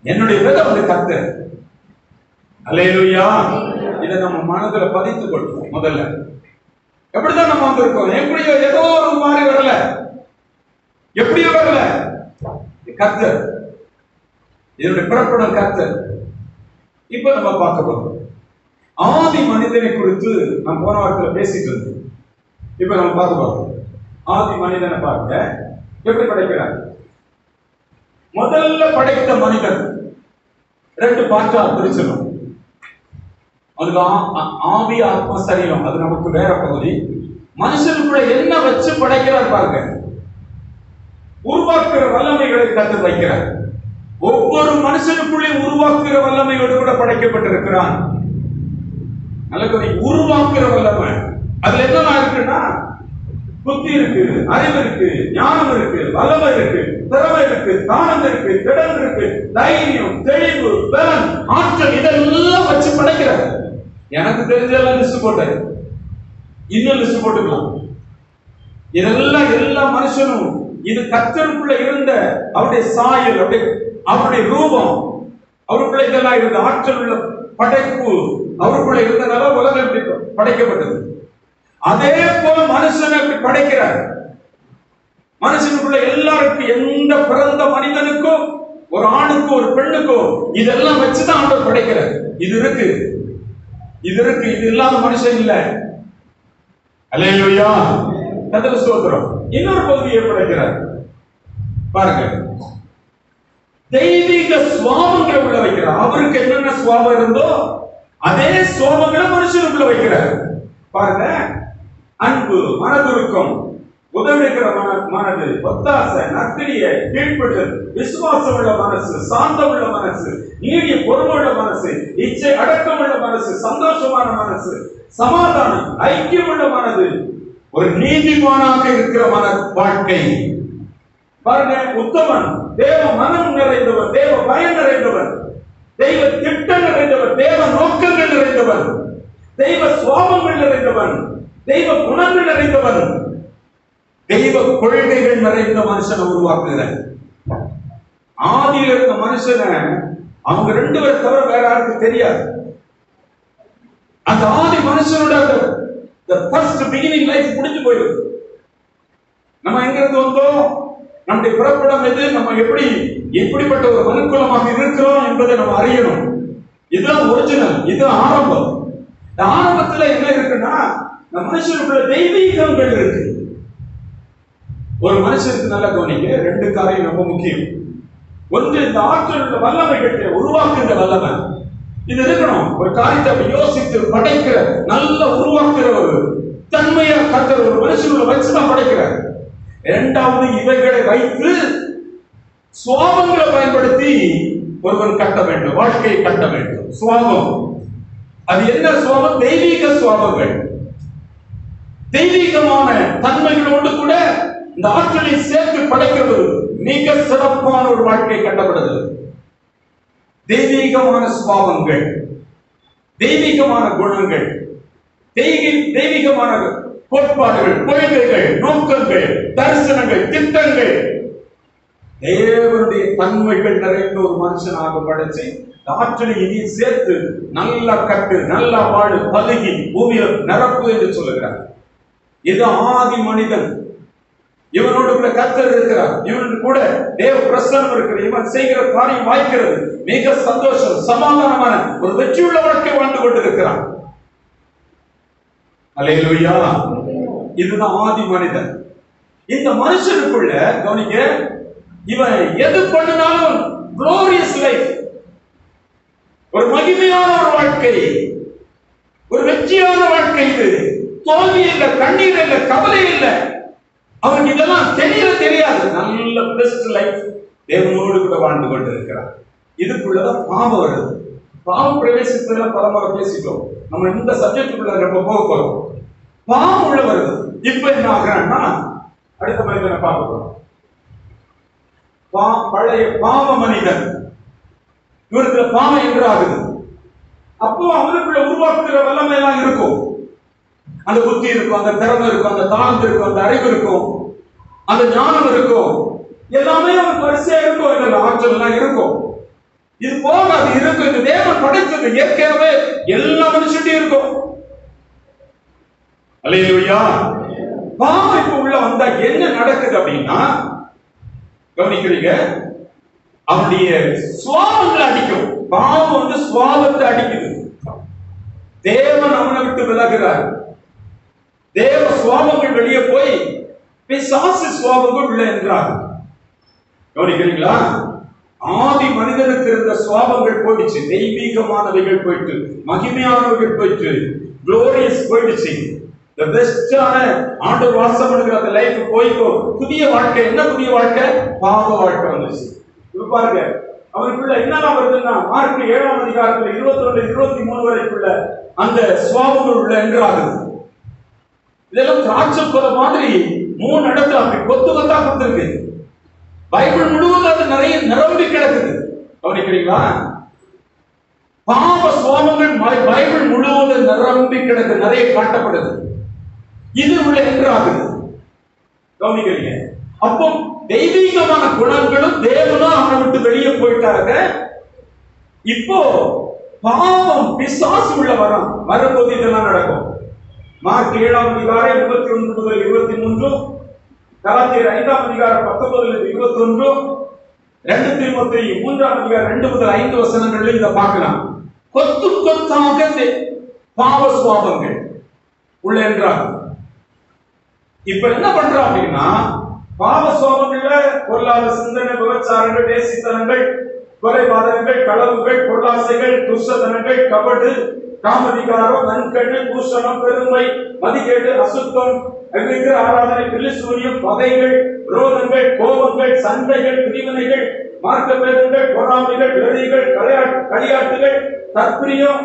என்னுடைய விதை வந்து கர்த்தர். அல்லேலூயா. இதை நம்ம மனதில் பதித்துக் கொள்வோம். முதல்ல எப்படிதான் நம்ம வந்திருக்கோம்? எப்படியோ ஏதோ ஒரு மாதிரி வரல, எப்படியோ வரல. கர்த்தர், என்னுடைய பிறப்பிடம் கர்த்தர். இப்ப நம்ம பார்க்க போறோம் ஆதி மனிதனை குறித்து. நான் போன வாரத்தில் பேசிட்டு இருந்தேன். இப்ப நம்ம பார்க்க போறோம் ஆதி மனிதனை. பார்க்க எப்படி படைக்கிறார்? முதல்ல படைத்த மனிதன் 2 பார்ட்டா பிரிச்சிடும். அதுக்கு ஆவி, ஆத்மா, சரீரம். அது நமக்கு வேற பகுதி. மனுஷனுக்குள்ள என்ன வச்சு படைக்கிறார் பாருங்க. உருவாக்குற வல்லமைகளை கத்து வைக்கிறார். ஒவ்வொரு மனுஷனுக்குள்ளே உருவாக்குற வல்லமையோடு கூட படைக்கப்பட்டிருக்கிறான். நல்ல உருவாக்குற வல்லமை. அதுல என்னெல்லாம் இருக்குன்னா, புத்தி இருக்கு, அறிவு இருக்கு, ஞானம் இருக்கு, வல்லமை இருக்கு, திறமை இருக்கு, தானம் இருக்கு, திடன் இருக்கு, தைரியம், தெளிவு, பலன், ஆற்றல், இதெல்லாம் வச்சு படைக்கிறார். எனக்கு தெரிஞ்சதெல்லாம் லிஸ்ட் போட்டேன், இன்னும் லிஸ்ட் போட்டுக்கலாம். இதெல்லாம் எல்லா மனுஷனும் இது கர்த்தருக்குள்ள இருந்த அவருடைய சாயல், அவருடைய ரூபம், அவருக்குள்ள இதெல்லாம் இருந்த ஆற்றல் உள்ள படைப்பு அவருக்குள்ள இருந்தனால உலகம் படைக்கப்பட்டது. அதே போல மனுஷனை படைக்கிறார். மனுஷனுக்குள்ள எல்லாருக்கும், எந்த பிறந்த மனிதனுக்கும், ஒரு ஆணுக்கும் ஒரு பெண்ணுக்கும் இதெல்லாம் வச்சுதான் ஆண்டவர் படைக்கிறார். இது இருக்கு, இது இருக்கு, இது இல்லாத மனுஷன் இல்ல. அல்லேலூயா, கர்த்தருக்கு ஸ்தோத்திரம். இன்னொரு பகுதியை படைக்கிறார் பாருங்க, தெய்வீக சுவாபங்களை உள்ள வைக்கிறார். அவருக்கு என்னென்ன சுவாபம் இருந்தோ அதே சுவாபங்களை மனுஷனுக்குள்ள வைக்கிறார். பாருங்க, அன்பு, மனதுருக்கம், உதவிக்கிற மனது, ஒத்தாசை, நற்கிரிய, கீழ்ப்படுதல், விசுவாசம் உள்ள மனசு, சாந்தம் உள்ள மனசு, நீடிய பொறுமுள்ள மனசு, இச்சை அடக்கம் உள்ள மனசு, சந்தோஷமான மனசு, சமாதானம், ஐக்கியம் உள்ள மனது, ஒரு நீதிமானாக இருக்கிற மன வாழ்க்கை. பாருங்க, உத்தமன், தேவ மனம் நிறைந்தவன், தேவ பயம் நிறைந்தவன், தெய்வ திட்டம் நிறைந்தவன், தேவ நோக்கங்கள் நிறைந்தவன், தெய்வ சுவாபங்கள் நிறைந்தவன், தெய்வ குணங்கள் நிறைந்தவன், தெய்வ கொள்கைகள் நிறைந்த மனுஷனை உருவாக்குகிறார். ஆதியில் இருந்த மனுஷனை அவங்க ரெண்டு பேரை தவிர வேற யாருக்கு தெரியாது. அந்த ஆதி மனுஷனோட ஃபர்ஸ்ட் பிகினிங் லைஃப் முடிஞ்சு போயிருக்கு. நம்ம எங்கிருந்து வந்தோம், நம்முடைய பிறப்பிடம் எது, நம்ம எப்படிப்பட்ட ஒரு மனுக்குலமாக இருக்கிறோம் என்பதை நம்ம அறியணும். இதுதான் ஒரிஜினல், இது ஆரம்பம். இந்த ஆரம்பத்துல என்ன இருக்குன்னா, நம்ம மனுஷனுக்குள்ள தெய்வீகங்கள் இருக்கு. ஒரு மனுஷனுக்கு நல்ல கவனிக்க, ரெண்டு காரியம் ரொம்ப முக்கியம். ஒன்று, இந்த ஆற்றல் வல்லமைகளை உருவாக்குகிற வல்லமை இது இருக்கணும். ஒரு காரியத்தை யோசித்து படைக்கிற, நல்ல உருவாக்குற ஒரு தன்மையா கர்த்தர் ஒரு மனுஷனுக்குள்ள வச்சுதான் படைக்கிறார். இரண்டாவது, இவைகளை வைத்து சுவாபங்களை பயன்படுத்தி ஒருவன் கட்ட வேண்டும், வாழ்க்கையை கட்ட வேண்டும். சுவாபம், அது என்ன சுவாபம்? தெய்வீக சுவாபங்கள், தெய்வீகமான தன்மைகளோடு கூட இந்த ஆற்றலை சேர்த்து படைக்கிறது மிக சிறப்பான ஒரு வாழ்க்கை கட்டப்படுது. தெய்வீகமான சுபாவங்கள், தெய்வீகமான குணங்கள், தெய்வீகமான கோட்பாடுகள், கொள்கைகள், நோக்கங்கள், தரிசனங்கள், திட்டங்கள், தேவனுடைய தன்மைகள் நிறைந்த ஒரு மனுஷனாக படைச்சு ஆற்றலை இனி சேர்த்து நல்லா கட்டு, நல்லா வாழு, பதுகி பூமியில நிரப்பு என்று சொல்லுகிறார். இது ஆதி மனிதன். இவனோடு கூட கர்த்தர் இருக்கிறார், இவனோடு கூட தேவ பிரசன்னம் இருக்கிறது, இவன் செய்கிற காரியம் வாய்க்கிறது, மிக சந்தோஷம், சமாதானமான ஒரு வெற்றியுள்ள வாழ்க்கை வாழ்ந்து கொண்டிருக்கிறான். அல்லேலூயா, இதுதான் ஆதி மனிதன். இந்த மனுஷனுக்குள்ள கவனிக்க, இவன் எது பண்ணினாலும் குளோரியஸ் லைஃப், ஒரு மகிமையான ஒரு வாழ்க்கை, ஒரு வெற்றியான வாழ்க்கை. இது தோல்வி இல்லை, கண்ணீர் இல்லை, கவலை இல்லை. அவனுக்கு இதெல்லாம் தெரியாது. நல்ல பெஸ்ட் லைஃப் தேவனோடு கூட வாழ்ந்து கொண்டு இருக்கிறார். இதுக்குள்ளதான் பாவம் வருது. பாவம் பிரவேசிப்பதில் பலமுறை பேசிட்டோம். நம்ம இந்த சப்ஜெக்டுக்குள்ள ரொம்ப போக போறோம். பாவம் உள்ள வருது. இப்ப என்ன ஆகுறான்னா, அடுத்த மனிதனை பார்க்க போறோம். பழைய பாவ மனிதன், இவருக்கு பாவம் என்று ஆகுது. அப்போ அவனுக்குள்ள உருவாக்குகிற வல்லமை எல்லாம் இருக்கும். அந்த புத்தி இருக்கும், அந்த திறமை இருக்கும், அந்த தாழ்ந்து இருக்கும், அந்த அறிவு இருக்கும், அந்த ஞானம் இருக்கும், எல்லாமே அவனுக்கு வரிசையா இருக்கும். இந்த ஆற்றல் எல்லாம் இருக்கும். இது போக அது இருக்கும். இந்த தேவன் படைத்தது இயற்கையாவே எல்லா மனுஷன்டையும் இருக்கும். அல்லேலூயா. பாவம் இப்ப உள்ள வந்தா என்ன நடக்குது அப்படின்னா, கவனிக்கிறீங்க, அவனுடைய சுவாபங்களை அடிக்கும். பாவம் வந்து சுவாபத்தை அடிக்குது. தேவன் அவனை விட்டு விலகுறார். தேவ சுவாபங்கள் வெளியே போய் பிசாசு சுவாபங்கள் உள்ள என்றார். கவனிக்கிறீங்களா? ஆதி மனிதனுக்கு இருந்த சுவாபங்கள் போயிடுச்சு, தெய்வீகமானவைகள் போயிட்டு, மகிமையானவைகள் போயிட்டு, குளோரியஸ் போயிடுச்சு. the பெஸ்டான ஆண்டவர் வாசம் பண்ணுகிற அந்த லைஃப் போய்க்கோ. புதிய வாழ்க்கை. என்ன புதிய வாழ்க்கை? பாவ வாழ்க்கை வந்துச்சு. இப்ப பாருங்க, அவருக்குள்ள என்னெல்லாம் வருதுன்னா, மார்க் 7ஆம் அதிகாரத்துல 21 23 வரைக்குள்ள அந்த சுவாபங்கள் உள்ள என்று ஆகுது. இதெல்லாம் திராட்சை கொலை மாதிரி 3 இடத்துல அப்படி கொத்து கொத்தா கொடுத்திருக்கு. பைபிள் முழுவதும் அது நிறைய நிரம்பி கிடக்குது. கவனிக்கிறீங்களா? பாவ சுவாபங்கள் பைபிள் முழுவதும் நிரம்பி கிடக்கு, நிறைய காட்டப்படுது. இது உள்ள என்றாகுது. கவனிக்கிறீங்க? அப்போ தெய்வீகமான குணங்களும் தேவனும் அவனை விட்டு வெளியே போயிட்டாங்க. இப்போ பாவம் பிசாசு உள்ள வரும்போது இதெல்லாம் நடக்கும். மார்க் 7ஆம் அதிகாரம் 21 முதல் 23, கலாத்தியர் 5ஆம் அதிகாரம் 19 21, 2 தீமோத்தேயு 3ஆம் அதிகாரம் 2 முதல் 5 வசனங்களில் இதை பார்க்கலாம். கொத்து கொத்தாக பாவ சுவாபங்கள் உள்ள என்றாங்க. இப்ப என்ன பண்றோம் அப்படின்னா, பாவ சுவாபங்கள்ல பொருளாதார சிந்தனை, விபச்சாரங்கள், தேசித்தனங்கள், கொலைபாதகங்கள், களவுகள், பொருளாசைகள், துஷ்டத்தனங்கள், கபடு, காமதிகாரம், நன்கண்ணு, பூஷணம், பெருமை, மதிகேடு, அசுத்தம், விக்கிர ஆராதனை, பில்லிசூரியம், பகைகள், விரோதங்கள், கோபங்கள், சண்டைகள், பிரிவினைகள், மார்க்க பேதங்கள், பொறாமைகள், வெறிகள், களியாட்டுகள், தற்பிரியம்,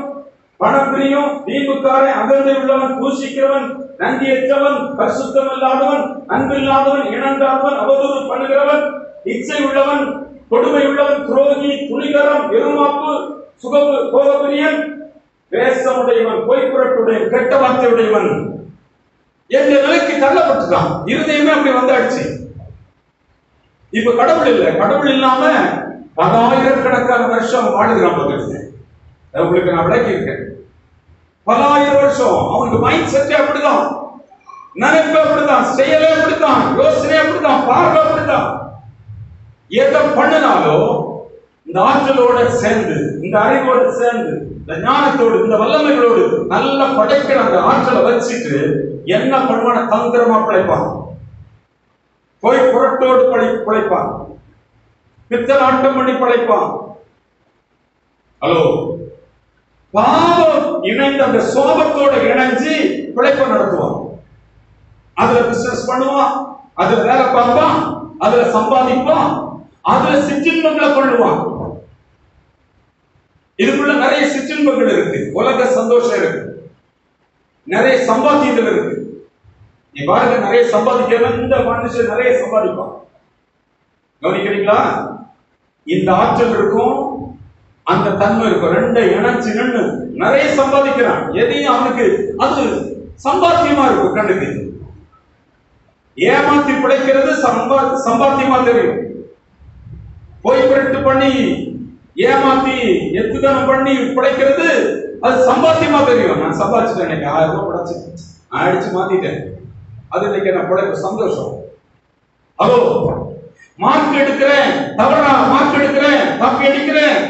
பணப்பிரியம், தீம்புக்காரன், அகந்தை உள்ளவன், பூசிக்கிறவன், நன்றியற்றவன், பரிசுத்தம் இல்லாதவன், அன்பில்லாதவன், இணங்காதவன், அவதூறு பண்ணுகிறவன், இச்சை உள்ளவன், கொடுமை உள்ளவன், துரோகி, துணிகரம், இருமாப்பு, கோபப்பிரியன், வேஷமுடையவன், பொய்ப்புரட்டுடையவன், கெட்ட வார்த்தையுடையவன் என்ற நிலைக்கு தள்ளப்பட்டுதான். இருதயமே அப்படி வந்தாச்சு. இப்ப கடவுள் இல்லை. கடவுள் இல்லாம பலாயிரக்கணக்கான வருஷம் வாழுகிறான். உங்களுக்கு நான் விளக்கி இருக்கேன். பல ஆயிரம் வருஷம் அவனுக்கு மைண்ட் செட் அப்படிதான், நினைப்பு அப்படிதான், செயலே அப்படிதான், யோசனை அப்படிதான், பார்வை அப்படிதான். எதை பண்ணினாலும் இந்த ஆற்றலோட சேர்ந்து, இந்த அறிவோட சேர்ந்து, இந்த ஞானத்தோடு, இந்த வல்லமைகளோடு நல்ல படைக்கிற அந்த ஆற்றலை வச்சுட்டு என்ன பண்ணுவான தந்திரமா பிழைப்பான். போய் புரட்டோடு பிழைப்பான், பித்தலாட்டம் பண்ணி பிழைப்பான். ஹலோ, பாவம் இணைந்த அந்த சோபத்தோட இணைஞ்சு பிழைப்ப நடத்துவான். அதுல பிசினஸ் பண்ணுவான், அதுல வேலை பார்ப்பான், அதுல சம்பாதிப்பான், அதுல சிற்றின்பங்களை கொள்ளுவான். இதுக்குள்ள நிறைய சிற்றின்பங்கள் இருக்கு, உலக சந்தோஷம் இருக்கு, நிறைய சம்பாத்தியங்கள் இருக்கு. நீ பாருங்க, நிறைய சம்பாதிக்கிறவன் இந்த மனுஷன் நிறைய சம்பாதிப்பான். கவனிக்கிறீங்களா? இந்த ஆற்றல் இருக்கும், அந்த தன்மை இருக்கும், ரெண்டை இணைச்சு நின்று நிறைய சம்பாதிக்கிறான். எதையும் அவனுக்கு அது சம்பாத்தியமா இருக்கும். கண்ணுக்கு ஏமாத்தி பிழைக்கிறது சம்பாத்தியமா தெரியும். போய் பிரிட்டு பண்ணி ஏமாத்தி எத்துதனம் பண்ணி பிழைக்கிறது அது சம்பாத்தியமா தெரியும். நான் சம்பாதிச்சுட்டேன், இன்னைக்கு 1000 ரூபாய் பிழைச்சு நான் அடிச்சு மாத்திட்டேன், அது இன்னைக்கு நான் பிழைப்பு சந்தோஷம். அதோ மார்க் எடுக்கிறேன், தவறா மார்க் எடுக்கிறேன், தப்பி அடிக்கிறேன்,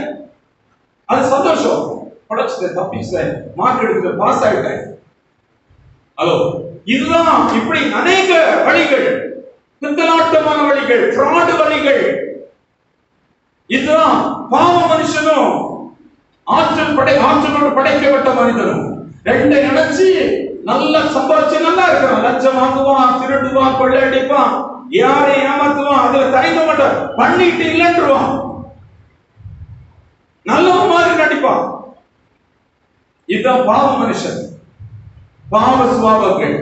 அது சந்தோஷம். படைச்சிட்டேன், தப்பிச்சிட்டேன், மார்க் எடுத்து பாஸ் ஆயிட்டேன். ஹலோ, இதுதான். இப்படி அநேக வழிகள், பித்தலாட்டமான வழிகள், ஃப்ராட் வழிகள். இதுதான் பாவ மனுஷனும் ஆற்றலோடு படைக்கப்பட்ட மனிதனும் ரெண்டை நினைச்சு நல்லா சம்பாதிச்சு நல்லா இருக்கிறான். லட்சம் வாங்குவான், திருடுவான், கொள்ளையடிப்பான், யாரை ஏமாத்துவான், அதுல தயங்க மாட்டான், பண்ணிட்டு இல்லைன்றுவான், நல்ல மாதிரி நடிப்பான். இதுதான் பாவ மனுஷன், பாவ சுவாபங்கள்.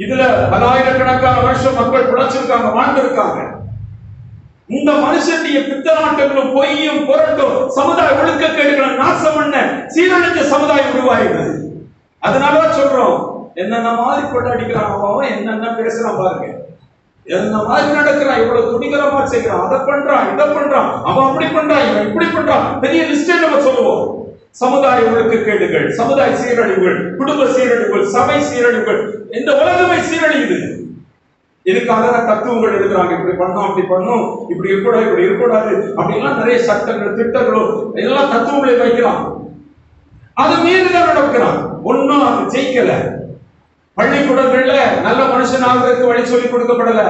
இதுல பலாயிரக்கணக்கான வருஷம் மக்கள் பிழைச்சிருக்காங்க, வாழ்ந்திருக்காங்க. இந்த மனுஷனுடைய பித்தலாட்டங்களும் பொய்யும் புரட்டும் சமுதாய ஒழுக்கக்கேடுகளும் நாசம் பண்ண சீரழிஞ்ச சமுதாயம் உருவாகிறது. அதனாலதான் சொல்றோம், என்னென்ன மாதிரி கொண்டாடிக்கிறான் அவன், என்னென்ன பேசுறான் பாருங்க, என்ன மாதிரி நடக்கிறான், இவ்வளவு துணிகரமா செய்கிறான், அதை பண்றான், இதை பண்றான், அவன் அப்படி பண்றான், இவன் இப்படி பண்றான், பெரிய லிஸ்டே நம்ம சொல்லுவோம். சமுதாய ஒழுக்கக்கேடுகள், சமுதாய சீரழிவுகள், குடும்ப சீரழிவுகள், சபை சீரழிவுகள், இந்த உலகமே சீரழியுது. இதுக்காக தத்துவங்கள் எழுதுறாங்க, இப்படி பண்ணோம், அப்படி பண்ணும், இப்படி இருக்கக்கூடாது, இப்படி இருக்கக்கூடாது, அப்படிலாம் நிறைய சட்டங்கள், திட்டங்களோ எல்லாம் தத்துவங்களை வைக்கிறான். அது மீறிதான் நடக்கிறான். ஒன்னும் அது ஜெயிக்கல. பள்ளிக்கூடங்கள்ல நல்ல மனுஷன் ஆகிறதுக்கு வழி சொல்லி கொடுக்கப்படல.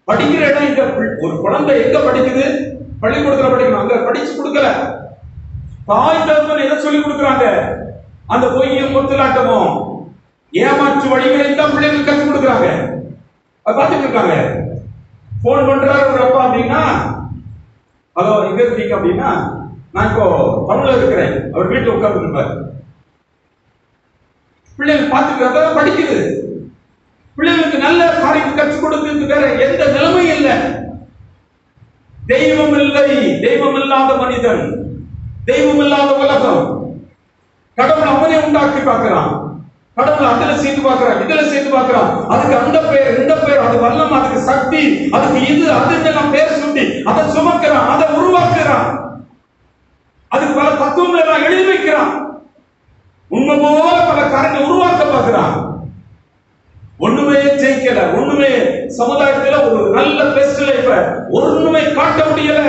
படிக்கிற இடம் இங்க, ஒரு குழந்தை எங்க படிக்குது? பள்ளிக்கூடத்துல படிக்கணும், அங்க படிச்சு கொடுக்கல. தாய் தகவல் எதை சொல்லி கொடுக்குறாங்க? அந்த பொய்யும் பொத்துலாட்டமும் ஏமாற்று வழிகளை தான் பிள்ளைகள் கற்றுக் கொடுக்குறாங்க. பார்த்துட்டு இருக்காங்க. போன் பண்றாரு ஒரு அப்பா அப்படின்னா, அதோ எங்க இருக்கீங்க அப்படின்னா, நான் இப்போ தமிழ்ல இருக்கிறேன், அவர் வீட்டுல உட்கார்ந்து இருப்பார். பிள்ளைகள் பார்த்துக்கிறாங்க, படிக்குது. பிள்ளைகளுக்கு நல்ல காரியத்தை கற்றுக் கொடுக்கிறது வேற எந்த நிலைமையும் இல்லை. தெய்வம் இல்லை, தெய்வம் இல்லாத மனிதன். தெய்வம் இல்லாத உலகம். கடவுள் அவனே உண்டாக்கி பார்க்கிறான். கடவுள் அதுல சேர்த்து பார்க்கிறான், இதுல சேர்த்து பார்க்கிறான். அதுக்கு அந்த பேர், இந்த பேர், அது வல்லம், அதுக்கு சக்தி, அதுக்கு இது அதுக்கெல்லாம் பேர் சுட்டி அதை சுமக்கிறான், அதை உருவாக்குறான். அதுக்கு பல தத்துவங்களை எல்லாம் எழுதி வைக்கிறான். உண்மை போல பல காரியங்களை உருவாக்க பார்க்கிறான். ஒண்ணுமே ஜெயிக்கல, ஒண்ணுமே சமுதாயத்துல ஒரு நல்ல பெஸ்ட் லைஃப் ஒண்ணுமே காட்ட முடியல.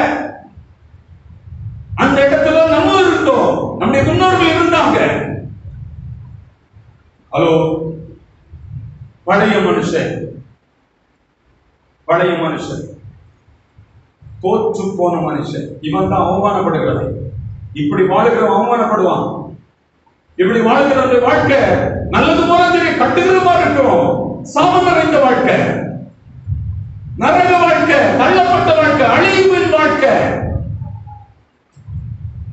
அந்த இடத்துல நம்ம இருந்தோம், நம்முடைய முன்னோர்கள் இருந்தாங்க. ஹலோ, பழைய மனுஷன், பழைய மனுஷன், தோற்று போன மனுஷன், இவன் தான் அவமானப்படுகிறது. இப்படி வாழ்கிற அவமானப்படுவான். இப்படி வாழ்கிற வாழ்க்கை நல்லது போல தெரியும், கட்டுகிற மாதிரி இருக்கும். சாபம் நிறைந்த வாழ்க்கை, நரக வாழ்க்கை, தள்ளப்பட்ட வாழ்க்கை, அழிவின் வாழ்க்கை.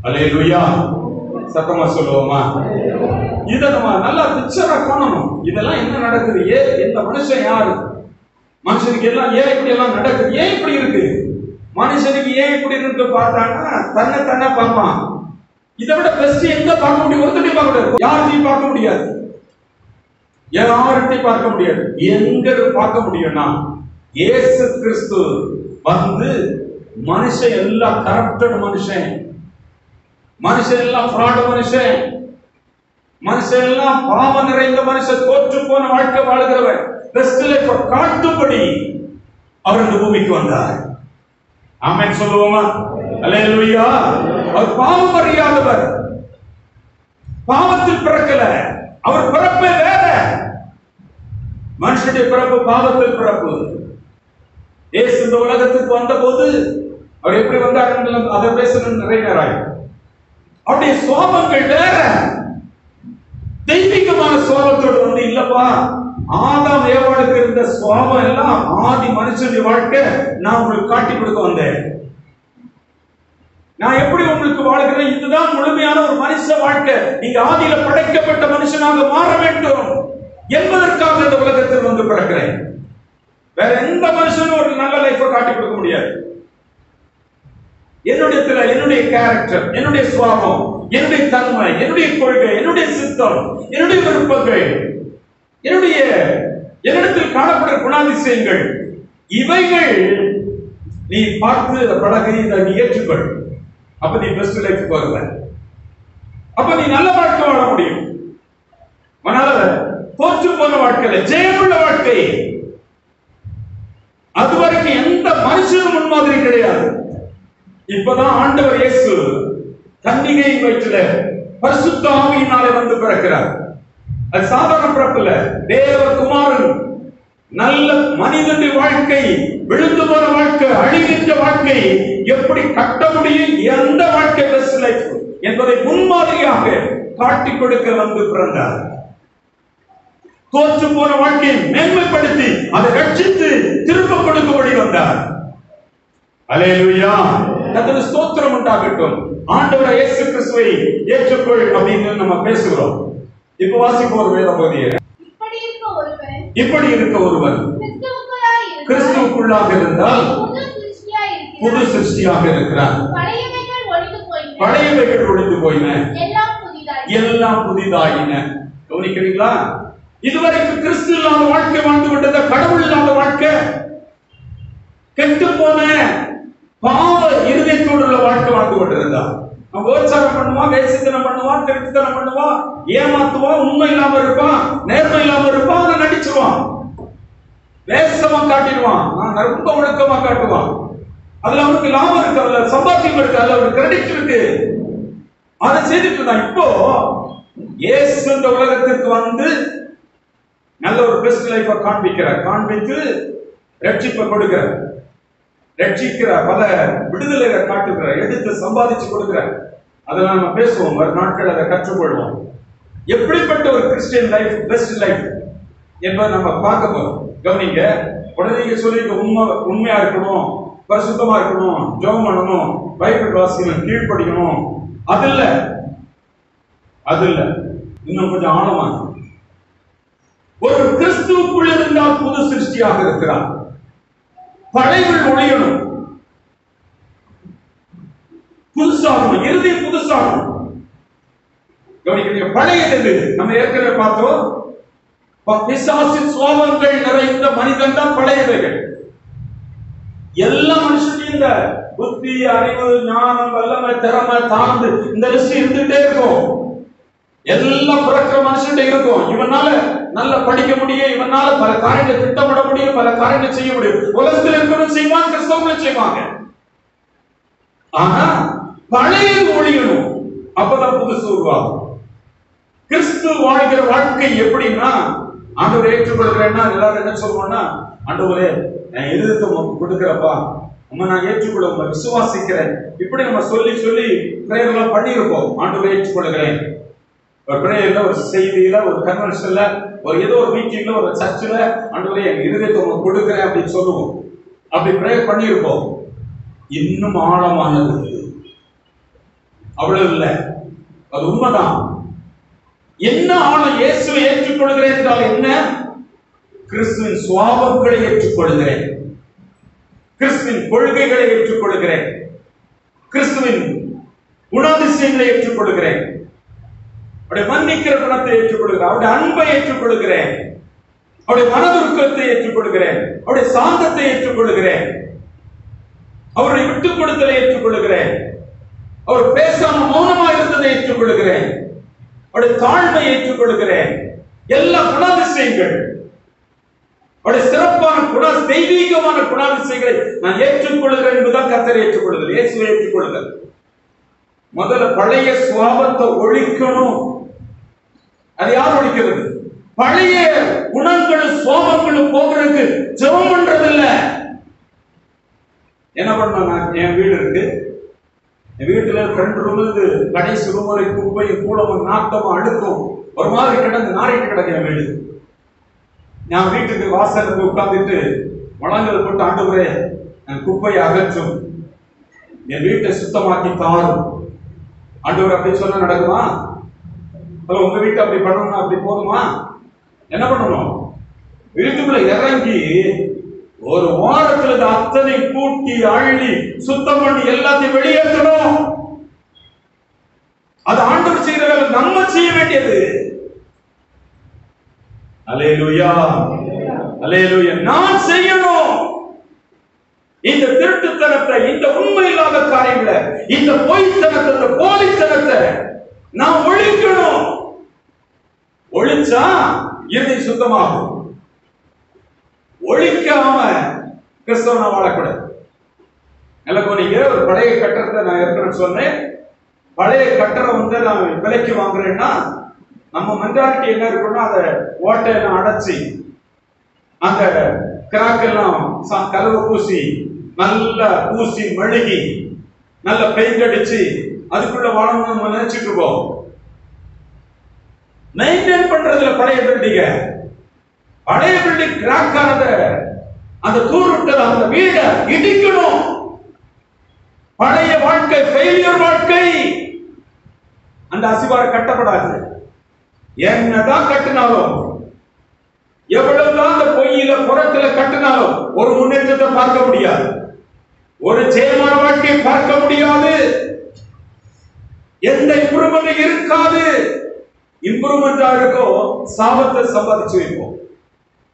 அல்லேலூயா, சத்தமா சொல்லுவோமா? இதை நம்ம நல்லா பிக்சரா காணணும். இதெல்லாம் என்ன நடக்குது? இந்த மனுஷன் யாரு? மனுஷனுக்கு எல்லாம் ஏன் இப்படி எல்லாம் நடக்குது? ஏன் இப்படி இருக்கு? மனுஷனுக்கு ஏன் இப்படி இருக்கு பார்த்தாங்கன்னா தன்னை பார்ப்பான். இதை விட பெஸ்ட் எங்க பார்க்க முடியும்? ஒருத்தரையும் பார்க்க முடியாது, யார்கிட்டையும் பார்க்க முடியாது, யார்கிட்டையும் பார்க்க முடியாது. எங்க பார்க்க முடியும்னா இயேசு கிறிஸ்து வந்து மனுஷன் எல்லாம் கரப்டட் மனுஷன், மனுஷன் எல்லாம் ஃப்ராட் மனுஷன், மனுஷன் எல்லாம் பாவம் நிறைந்த மனுஷன், தோற்று போன வாழ்க்கை வாழ்கிறவன் பெஸ்ட் லைஃப் காட்டும்படி அவர் இந்த பூமிக்கு வந்தார். ஆமென் சொல்லுவோமா? அல்லேலூயா. அவர் பாவம் அறியாதவர், பாவத்தில் பிறக்கல. அவர் பிறப்பே வேற. மனுஷனுடைய பிறப்பு பாவத்தில் பிறப்பு. இயேசு இந்த உலகத்துக்கு வந்த போது அவர் எப்படி வந்தார் அதை பேசணும் நிறைய நேரம். அவருடைய சுவாபங்கள் வேற. தெய்வீகமான சுவாபத்தோடு வந்து இல்லப்பா, ஆதாம் ஏவாளுக்கு இருந்த சுவாபம் எல்லாம் ஆதி மனுஷனுடைய வாழ்க்கை நான் உங்களுக்கு காட்டி கொடுக்க வந்தேன். நான் எப்படி உங்களுக்கு வாழ்கிறேன், இதுதான் முழுமையான ஒரு மனுஷ வாழ்க்கை. நீங்க ஆதியில படைக்கப்பட்ட மனுஷனாக மாற வேண்டும் என்பதற்காக இந்த உலகத்தில் வந்து பிறக்கிறேன். வேற எந்த மனுஷனும் ஒரு நல்ல லைஃபை காட்டி கொடுக்க முடியாது. என்னுடைய கேரக்டர், என்னுடைய சுவாபம், என்னுடைய தன்மை, என்னுடைய கொள்கை, என்னுடைய சித்தம், என்னுடைய விருப்பங்கள், என்னிடத்தில் காணப்படுற குணாதிசயங்கள், இவைகள் நீ பார்த்து பழகி நீ ஏற்றுக்கொள். அப்ப நீ பெஸ்ட் லைஃப் வருவ. அப்ப நீ நல்ல வாழ்க்கை வாழ முடியும். அதனால தோற்று போன வாழ்க்கையில ஜெயமுள்ள வாழ்க்கை. அதுவரைக்கும் எந்த மனுஷனும் முன்மாதிரி கிடையாது. இப்பதான் ஆண்டவர் இயேசு கன்னிகை வயிற்றில பரிசுத்த ஆவியினாலே வந்து பிறக்கிறார். அது சாதாரண பிறப்பு இல்ல. தேவகுமாரன் நல்ல மனிதனுடைய வாழ்க்கை, விழுந்து போன வாழ்க்கை, அழிகின்ற வாழ்க்கை எப்படி கட்ட முடியும், எந்த வாழ்க்கை பெஸ்ட் லைஃப் என்பதை முன்மாதிரியாக காட்டி கொடுக்க வந்து பிறந்தார். தோற்று போன வாழ்க்கையை மேன்மைப்படுத்தி அதை ரட்சித்து திரும்ப கொடுக்கும்படி வந்தார். அல்லேலூயா, கர்த்தருக்கு ஸ்தோத்திரம் உண்டாகட்டும். ஆண்டவர் இயேசு கிறிஸ்துவை ஏற்றுக்கொள் அப்படின்னு நம்ம பேசுகிறோம். இப்ப வாசிப்போம் ஒரு வேத பகுதியை. இப்படி இருக்க ஒருவன் கிறிஸ்துவுக்குள்ளாக இருந்தால் புது சிருஷ்டியாக இருக்கிறார். பழையவைகள் ஒழிந்து போயின, எல்லாம் புதிதாயின. கவனிக்கிறீங்களா? இதுவரைக்கும் கிறிஸ்து இல்லாத வாழ்க்கை வாழ்ந்து விட்டது, கடவுள் இல்லாத வாழ்க்கை, கெட்டு போன பாவ இருதயத்தோடு உள்ள வாழ்க்கை வாழ்ந்து கொண்டிருந்தார். கோச்சாரம் பண்ணுவான், வேசித்தனம் பண்ணுவான், திருட்டுத்தனம் பண்ணுவான், ஏமாத்துவான், உண்மை இல்லாம இருப்பான், நேர்மை இல்லாம இருப்பான், அவனை நடிச்சுவான், வேசமா காட்டிடுவான், நான் ரொம்ப ஒழுக்கமா காட்டுவான். அதுல அவனுக்கு லாபம் இருக்கு, அதுல சம்பாத்தியம் இருக்கு, அதுல ஒரு கிரெடிட் இருக்கு, அதை செய்துட்டு இருந்தான். இப்போ இயேசு இந்த உலகத்திற்கு வந்து நல்ல ஒரு பெஸ்ட் லைஃபை காண்பித்து ரட்சிப்பை கொடுக்கிறார், ரட்சிக்கிற பல விடுதலைகளை காட்டுகிறார், எடுத்து சம்பாதிச்சு கொடுக்கிறார். அதெல்லாம் நம்ம பேசுவோம், ஒரு நாட்கள் அதை கற்றுக்கொள்வோம். எப்படிப்பட்ட ஒரு கிறிஸ்டியன் லைஃப் பெஸ்ட் லைஃப் என்பதை நம்ம பார்க்க போறோம். கவனிங்க. உடனே சொல்லிட்டு உண்மையா இருக்கணும், பரிசுத்தமா இருக்கணும், ஜெபம் பண்ணணும், பைபிள் வாசிக்கணும், கீழ்ப்படிக்கணும், அது இல்ல, இன்னும் கொஞ்சம் ஆழமா ஒரு கிறிஸ்துவுக்குள் இருந்தால் புது சிருஷ்டியாக இருக்கிறார். பழையவள் ஒழியணும், புதுசாகணும், இருதயம் புதுசாகணும். கவனிக்கிறீங்க, பழையது நம்ம ஏற்கனவே பார்த்தோம். பிசாசின் சுவாபங்கள் நிறைந்த மனிதன் தான் பழையவைகள். எல்லா மனுஷனையும் இந்த புத்தி, அறிவு, ஞானம், வல்லமை, திறமை, தாழ்ந்து இந்த லிஸ்ட் இருந்துட்டே இருக்கும். எல்லாம் பிறக்கிற மனுஷன் இருக்கும். இவனால நல்லா படிக்க முடியும், இவனால பல காரியங்கள் திட்டமிட முடியும், பல காரியங்கள் செய்ய முடியும். உலகத்தில் இருக்கிறவங்க செய்வாங்க, கிறிஸ்தவங்களும் செய்வாங்க. ஆனா பழையது ஒழியணும், அப்பதான் புதுசு உருவாகும். கிறிஸ்து வாழ்கிற வாழ்க்கை எப்படின்னா, ஆண்டவரை ஏற்றுக்கொள்கிறேன்னா எல்லாரும் என்ன சொல்லுவோம்னா, ஆண்டவரே நான் எதிர்த்து கொடுக்கிறப்பா, உங்க நான் ஏற்றுக்கொள்ள உங்க விசுவாசிக்கிறேன். இப்படி நம்ம சொல்லி சொல்லி பிரேயர் எல்லாம் பண்ணியிருப்போம். ஆண்டவரை ஏற்றுக்கொள்கிறேன். ஒரு பிரேயர்ல, ஒரு செய்தியில, ஒரு கன்வென்ஷன்ல, ஒரு ஏதோ ஒரு மீட்டிங்ல, ஒரு சர்ச்சில் ஆண்டவரே என் இருதயத்தை உங்களுக்கு கொடுக்கிறேன் அப்படின்னு சொல்லுவோம். அப்படி பிரேயர் பண்ணியிருப்போம். இன்னும் ஆழமானது அவ்வளவு இல்லை, அது உண்மைதான். என்ன ஆழம்? இயேசுவை ஏற்றுக்கொள்கிறேன் என்றால் என்ன? கிறிஸ்துவின் சுவாபங்களை ஏற்றுக்கொள்கிறேன், கிறிஸ்துவின் கொள்கைகளை ஏற்றுக்கொள்கிறேன், கிறிஸ்துவின் குணாதிசயங்களை ஏற்றுக்கொள்கிறேன், அவருடைய மன்னிக்கிற குணத்தை ஏற்றுக்கொள்கிறேன், அவருடைய அன்பை ஏற்றுக்கொள்கிறேன், அவருடைய மனதுருக்கத்தை ஏற்றுக்கொள்கிறேன், அவருடைய சாந்தத்தை ஏற்றுக்கொள்கிறேன், அவருடைய விட்டுக் கொடுத்தலை ஏற்றுக்கொள்கிறேன், அவர் பேசாம மௌனமா இருந்ததை ஏற்றுக்கொள்கிறேன், அவருடைய தாழ்மை ஏற்றுக்கொள்கிறேன். எல்லா குணாதிசயங்கள், அவருடைய சிறப்பான தெய்வீகமான குணாதிசயங்களை நான் ஏற்றுக்கொள்கிறேன் என்பதுதான் கர்த்தரை ஏற்றுக்கொள்ளுதல், இயேசுவை ஏற்றுக்கொள்ளுதல். முதல்ல பழைய சுவாபத்தை ஒழிக்கணும். அது யார் ஒழிக்கிறது? பழைய குணங்களும் சுவாபங்களும் போகிறதுக்கு ஜெபம் பண்றது இல்ல. என்ன பண்ண, என் வீடு இருக்கு, என் வீட்டுல 2 ரூம் இருந்து கடைசி ரூம் வரை குப்பையும் கூடமும் நாட்டமும் அழுக்கும் ஒரு மாதிரி கிடந்து நாரிட்டு கிடக்கு என் வீடு. நான் வீட்டுக்கு வாசலுக்கு உட்கார்ந்துட்டு வளங்கள் போட்டு, ஆண்டவரே என் குப்பையை அகற்றும், என் வீட்டை சுத்தமாக்கி தாரும் ஆண்டவர் அப்படின்னு சொன்னா நடக்குமா? உங்க வீட்டை அப்படி பண்ணணும், அப்படி போதுமா? என்ன பண்ணணும்? வீட்டுக்குள்ள இறங்கி ஒரு வாரத்துல அத்தனை கூட்டி அள்ளி சுத்தம் பண்ணி எல்லாத்தையும் வெளியேற்றணும். அது ஆண்டவர் செய்கிற வேலை, நம்ம செய்ய வேண்டியது. அல்லேலூயா, அல்லேலூயா. நான் செய்யணும். இந்த திருட்டுத்தனத்தை, இந்த உண்மை இல்லாத காரியங்களை, இந்த பொய்த்தனத்தை, இந்த போலித்தனத்தை நான் ஒழிக்கணும். ஒழிச்சா இருதயம் சுத்தமாகும். ஒழிக்காம கிறிஸ்தவனா வாழக்கூடாது. நீங்க ஒரு பழைய கட்டடத்தை நான் ஏற்கனவே சொன்னேன். பழைய கட்டடம் நான் விலைக்கு வாங்குறேன்னா நம்ம மென்டாலிட்டி என்ன இருக்குன்னா, அதை ஓட்டையெல்லாம் அடைச்சி அந்த கிராக்கெல்லாம் கலவை பூசி நல்ல பூசி மெழுகி நல்ல பெயிண்ட் அடிச்சு அதுக்குள்ள வாழணும்னு நம்ம நினைச்சிட்டு இருக்கோம். மெயின்டைன் பண்றதுல பழைய பில்டிங்க, பழைய பில்டிங் கிராக் ஆனத அந்த தூர் விட்டது, அந்த வீடை இடிக்கணும். பழைய வாழ்க்கை ஃபெயிலியர் வாழ்க்கை. அந்த அசிவாரம் கட்டப்படாது. என்னதான் கட்டினாலும், எவ்வளவுதான் அந்த பொய்யில புறத்துல கட்டினாலும் ஒரு முன்னேற்றத்தை பார்க்க முடியாது, ஒரு ஜெயமான வாழ்க்கையை பார்க்க முடியாது, எந்த இம்ப்ரூவ்மெண்ட் இருக்காது. இம்ப்ரூவ்மெண்டா இருக்கோ சாபத்தை சம்பாதிச்சு வைப்போம்.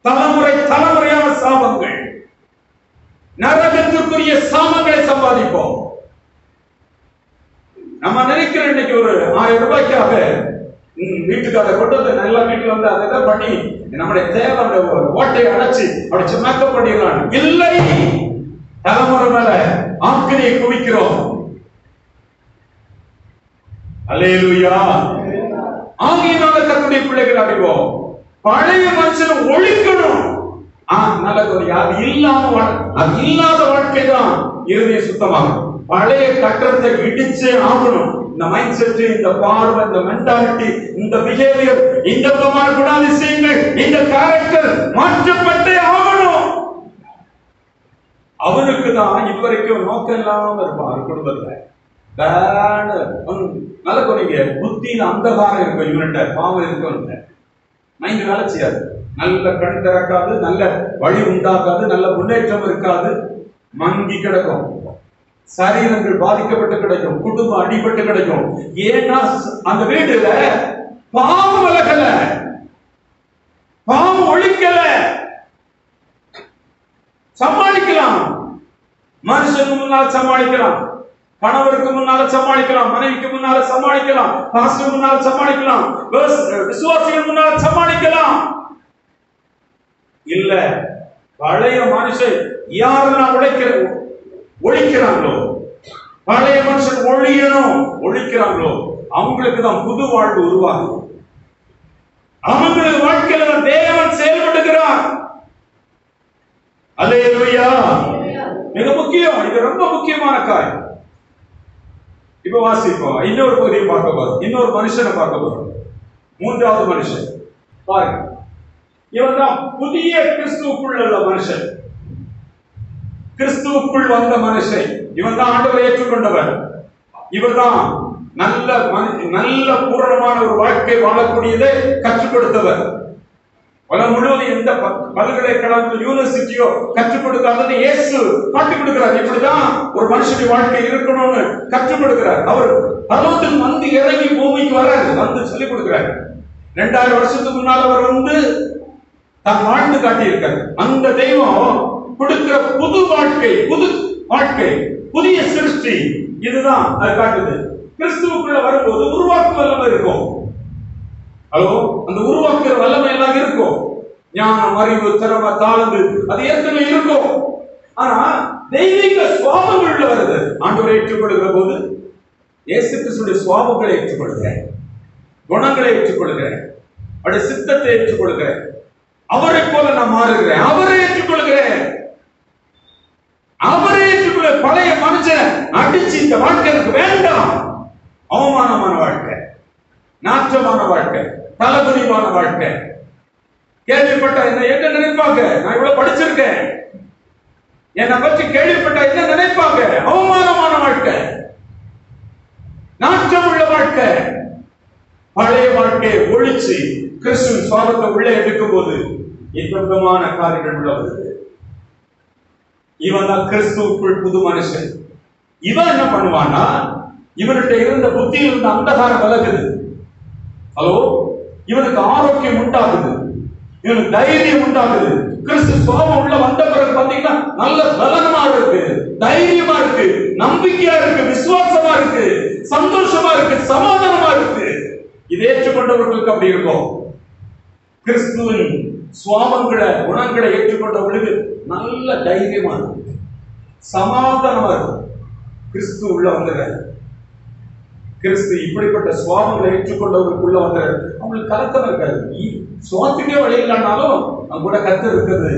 தலைமுறை தலைமுறையான சாபங்கள், நரகத்திற்குரிய சாபங்களை சம்பாதிப்போம். நம்ம நினைக்கிறோம் இன்னைக்கு ஒரு 1000 ரூபாய்க்காக வீட்டுக்கு அதை கொண்டு வந்து நல்லா வீட்டுல வந்து அதை பண்ணி நம்முடைய தேவை அந்த ஓட்டையை அடைச்சு அப்படி மேக்கப் பண்ணிடலாம். இல்லை, தலைமுறை மேல ஆக்கினையை குவிக்கிறோம். அல்லேலூயா. ஆகியனால கர்த்தருடைய பிள்ளைகள் அறிவோம், பழைய மனுஷனை ஒழிக்கணும். நல்லது. அது இல்லாத வாழ்க்கை தான் இருதய சுத்தமாகும். பழைய கட்டடத்தை இடிச்சே ஆகணும். இந்த மைண்ட் செட், இந்த பார்வை, இந்த மென்டாலிட்டி, இந்த பிஹேவியர், இந்த விதமான குணாதிசயங்கள், இந்த கேரக்டர் மாற்றப்பட்டே ஆகணும். அவனுக்கு தான் இதுவரைக்கும் நோக்கம் இல்லாம இருப்பான் குடும்பத்துல. நல்ல கொனைங்க புத்தியில அந்தகாரம் இருக்கும், இவன்கிட்ட பாவம் இருக்கும், மைண்ட் வேலை செய்யாது, நல்ல கண் திறக்காது, நல்ல வழி உண்டாக்காது, நல்ல முன்னேற்றம் இருக்காது, மங்கி கிடக்கும். சரீரங்கள் பாதிக்கப்பட்டு கிடைக்கும், குடும்பம் அடிபட்டு கிடைக்கும். ஏன்னா அந்த வீடுல பாவம் விலகல, பாவம் ஒழிக்கல. சமாளிக்கலாம், மனுஷனுக்கு முன்னால் சமாளிக்கலாம், கணவருக்கு முன்னால சமாளிக்கலாம், மனைவிக்கு முன்னால சமாளிக்கலாம், பாஸ்டர் முன்னால சமாளிக்கலாம், விசுவாசிகள் முன்னால சமாளிக்கலாம். இல்ல, பழைய மனுஷன் யாரெல்லாம் ஒழிக்கிறாங்களோ, பழைய மனுஷன் ஒழிக்கிறாங்களோ அவங்களுக்கு தான் புது வாழ்வு உருவாகும். அவங்களுக்கு வாழ்க்கையில தேவன் செயல்படுகிறார். அல்லேலூயா. மிக முக்கியம், இது ரொம்ப முக்கியமான காரியம். இப்ப வாசிப்போம், இன்னொரு பகுதியை பார்க்க போறோம், இன்னொரு மனுஷனை பார்க்க போறோம். மூன்றாவது மனுஷன் பாருங்க, இவன் தான் புதிய கிறிஸ்துவுக்குள் உள்ள மனுஷன், கிறிஸ்துவுக்குள் வந்த மனுஷன். இவன் தான் ஆண்டவரை ஏற்றுக்கொண்டவர். இவர் தான் நல்ல பூரணமான ஒரு வாழ்க்கை வாழக்கூடியதை கற்றுக் கொடுத்தவர். உலகம் முழுவதும் எந்த பல்கலைக்கழகத்தில் யூனிவர்சிட்டியோ கற்றுக் கொடுக்காதது இயேசு காட்டிக் கொடுக்கிறார். இப்படிதான் ஒரு மனுஷனுடைய வாழ்க்கை இருக்கணும்னு கற்றுக் கொடுக்கிறார். அவர் பர்வதத்தில் வந்து இறங்கி பூமிக்கு வராரு, வந்து சொல்லிக் கொடுக்கிறார். 2000 வருஷத்துக்கு முன்னால் அவர் வந்து தான் வாழ்ந்து காட்டியிருக்கார். அந்த தெய்வம் கொடுக்கிற புது வாழ்க்கை, புதிய சிருஷ்டி, இதுதான் அது காட்டுது. கிறிஸ்துவுக்குள்ள வரும்போது உருவாக்கு வல்லமை இருக்கும். ஹலோ, அந்த உருவாக்குற வல்லமை எல்லாம் இருக்கும். ஞானம், அறிவு, திறமை, தாளந்து, அது ஏற்கனவே இருக்கும். ஆனா தெய்வீக சுவாபங்கள் வருது. ஆண்டவரை ஏற்றுக்கொள்கிற போது இயேசு கிறிஸ்துவின் சுவாபங்களை ஏற்றுக்கொள்கிறேன், குணங்களை ஏற்றுக்கொள்கிறேன், அவருடைய சித்தத்தை ஏற்றுக்கொள்கிறேன், அவரை போல நான் மாறுகிறேன், அவரை ஏற்றுக்கொள்கிறேன். பழைய மனுஷன் அடிச்சு இந்த வாழ்க்கை எனக்கு வேண்டாம், அவமானமான வாழ்க்கை, நாற்றமான வாழ்க்கை, தலகுனிவான வாழ்க்கை, கேள்விப்பட்ட என்ன நினைப்பாங்க, நான் இவ்வளவு படிச்சிருக்கேன், என்னை பற்றி கேள்விப்பட்ட என்ன நினைப்பாங்க, அவமானமான வாழ்க்கை, நாற்றம் உள்ள வாழ்க்கை. பழைய வாழ்க்கையை ஒழிச்சு கிறிஸ்துவின் சுவாபத்தை உள்ளே எடுக்கும் போது இன்பமான காரியங்கள் உள்ள வருது. இவன் தான் கிறிஸ்துவுக்குள் புது மனுஷன். இவன் என்ன பண்ணுவான்னா, இவன்கிட்ட இருந்த புத்தியில் இருந்த அந்தகாரம் விலகுது. ஹலோ, இவனுக்கு ஆரோக்கியம் உண்டாகுது, இவனுக்கு தைரியம் உண்டாகுது. கிறிஸ்து சுவாபம் உள்ள வந்த பிறகு பாத்தீங்கன்னா நல்ல பலனமா இருக்கு, தைரியமா இருக்கு, நம்பிக்கையா இருக்கு, விசுவாசமா இருக்கு, சந்தோஷமா இருக்கு, சமாதானமா இருக்கு. இதை ஏற்றுக்கொண்டவர்களுக்கு அப்படி இருக்கும். கிறிஸ்துவின் சுவாபங்களை, குணங்களை ஏற்றுக்கொண்டவர்களுக்கு நல்ல தைரியமா இருக்கு, சமாதானமா இருக்கு. கிறிஸ்து உள்ள வந்துடுறாரு. கிறிஸ்து இப்படிப்பட்ட சுவாபங்களை ஏற்றுக்கொண்டவர்களுக்குள்ள வந்துடுறாரு. அவங்களுக்கு கலக்கம் இருக்காது. சுவாத்துக்கே வழி இல்லைன்னாலும் அவங்க கூட கத்து இருக்கிறது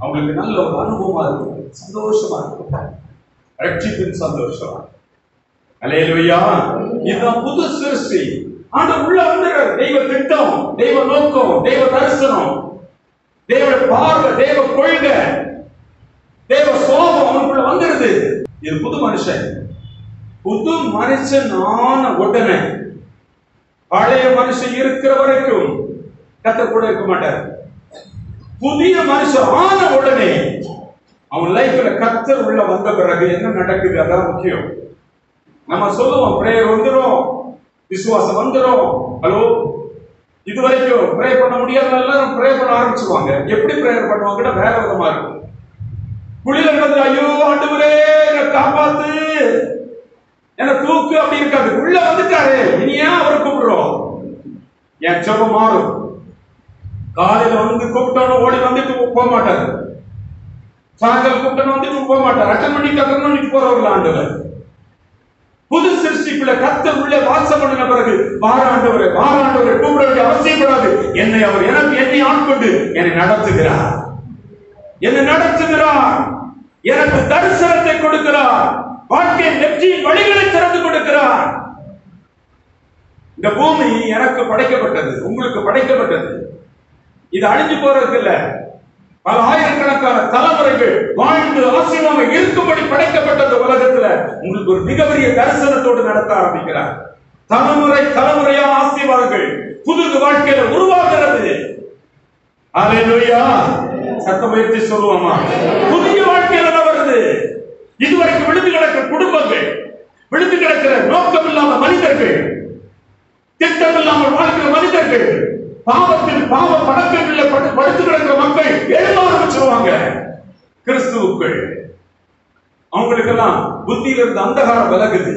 அவங்களுக்கு நல்ல ஒரு அனுபவமா இருக்கும், சந்தோஷமா இருக்கும், ரட்சிப்பின் சந்தோஷமா. அல்லேலூயா. இதுதான் புது சிருஷ்டி. ஆண்டவர் உள்ள வந்துடுறாரு. தெய்வ திட்டம், தெய்வ நோக்கம், தெய்வ தரிசனம், தேவ பார்வை, தேவ கொள்கை, தேவ சுவாபம் அவனுக்குள்ள வந்துடுது. இது புது மனுஷன். புது மனுஷன் ஆன உடனே, பழைய மனுஷன் இருக்கிற வரைக்கும் கர்த்தர் கூட இருக்க மாட்டார். புதிய மனுஷன் ஆன உடனே அவன் லைஃப்ல கர்த்தர் உள்ள வந்த பிறகு என்ன நடக்குது, அதான் முக்கியம். நம்ம சொல்லுவோம் பிரேயர் வந்துடும், விசுவாசம் வந்துடும். ஹலோ, இது வரைக்கும் ப்ரே பண்ண முடியாத எல்லாரும் ப்ரே பண்ண ஆரம்பிச்சுவாங்க. எப்படி ப்ரேயர் பண்ணுவாங்கன்னா வேற விதமா இருக்கும். குளிர நடந்து ஐயோ ஆண்டவரே என்னை காப்பாத்து, என்ன தூக்கு அப்படி இருக்காது. உள்ள வந்துட்டாரு, இனி ஏன் அவரை கூப்பிடுறோம்? என் ஜெபம் மாறும். காலையில வந்து கூப்பிட்டோன்னு ஓடி வந்துட்டு போக மாட்டாரு, சாயங்காலம் கூப்பிட்டோன்னு வந்துட்டு போக மாட்டார், அட்டன் பண்ணிட்டு போறவர்கள் ஆண்டவர். புது சிருஷ்டிக்குள்ள கர்த்தர் உள்ளே வாசம் பண்ணின பிறகு வாராண்டவரை கூப்பிட வேண்டிய அவசியப்படாது. அவர் என்னை ஆட்கொண்டு என்னை நடத்துகிறார், எனக்கு தரிசனத்தை கொடுக்கிறார், வாழ்க்கையின் வெற்றியின் வழிகளை திறந்து கொடுக்கிறார். இந்த பூமி எனக்கு படைக்கப்பட்டது, உங்களுக்கு படைக்கப்பட்டது. இது அழிஞ்சு போறதுக்கு இல்ல, பல ஆயிரக்கணக்கான தலைமுறைகள் வாழ்ந்து ஆசீர்வாதமாக இருக்கும்படி படைக்கப்பட்ட உலகத்துல உங்களுக்கு ஒரு மிகப்பெரிய தரிசனத்தோடு நடத்த ஆரம்பிக்கிறார். தலைமுறையா ஆசீர்வாதங்கள் புது வாழ்க்கையில உருவாகிறது. அல்லேலூயா. சத்தம் உயர்த்தி சொல்லுவோமா? புதிய வாழ்க்கையில வருது. இதுவரைக்கும் விழுந்து கிடக்கிற குடும்பங்கள், விழுந்து கிடக்கிற நோக்கம் இல்லாத மனிதர்கள், திட்டம் இல்லாமல் வாழ்க்கிற மனிதர்கள், பாவத்தில் பாவ பழக்கங்களில் படுத்து கிடக்கிற மக்கள் எழுத ஆரம்பிச்சிருவாங்க. கிறிஸ்துவுக்குள் அவங்களுக்கெல்லாம் புத்தியில இருந்து அந்தகாரம் விலகுது,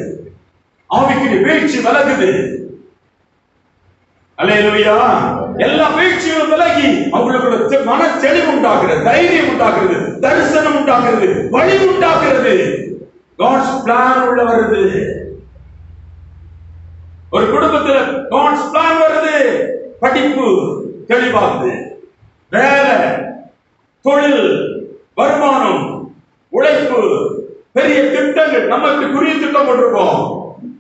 ஆவிக்குரிய வீழ்ச்சி விலகுது. அல்லேலூயா. எல்லா வீழ்ச்சியும் விலகி அவங்களுக்கு மன தெளிவு உண்டாகிறது, தைரியம் உண்டாகிறது, தரிசனம் உண்டாகிறது, வழி உண்டாகிறது. காட்ஸ் பிளான் உள்ள வருது. ஒரு குடும்பத்துல காட்ஸ் பிளான் வருது. படிப்பு தெளிவாகுது, வேலை, தொழில், வருமானம், உழைப்பு, பெரிய திட்டங்கள். நமக்கு குறிய திட்டம் போட்டிருக்கோம்.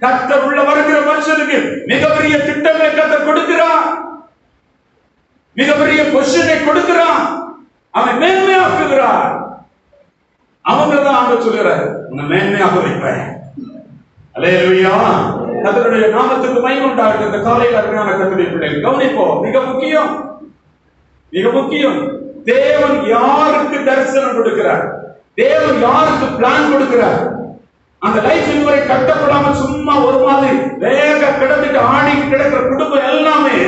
கர்த்தர் உள்ள வருகிற மனுஷனுக்கு மிகப்பெரிய திட்டங்களை கர்த்தர் கொடுக்கிறான், மிகப்பெரிய பொசிஷனை கொடுக்கிறான், அவன் மேன்மையாக்குகிறார். அவங்க தான் ஆண்டவர் சொல்கிறார், உன்னை மேன்மையாக வைப்பேன். அல்லேலூயா. கர்த்தருடைய நாமத்துக்கு மகிமை உண்டாகட்டும். இந்த காலையில் அருமையான கர்த்தருடைய பிள்ளைகள் கவனிப்போம். மிக முக்கியம், மிக முக்கியம். தேவன் யாருக்கு தரிசனம் கொடுக்கிறார், தேவன் யாருக்கு பிளான் கொடுக்கிறார். அந்த லைஃப் இதுவரை கட்டப்படாம சும்மா ஒரு மாதிரி வேக கிடந்துட்டு ஆடி கிடக்கிற குடும்பம் எல்லாமே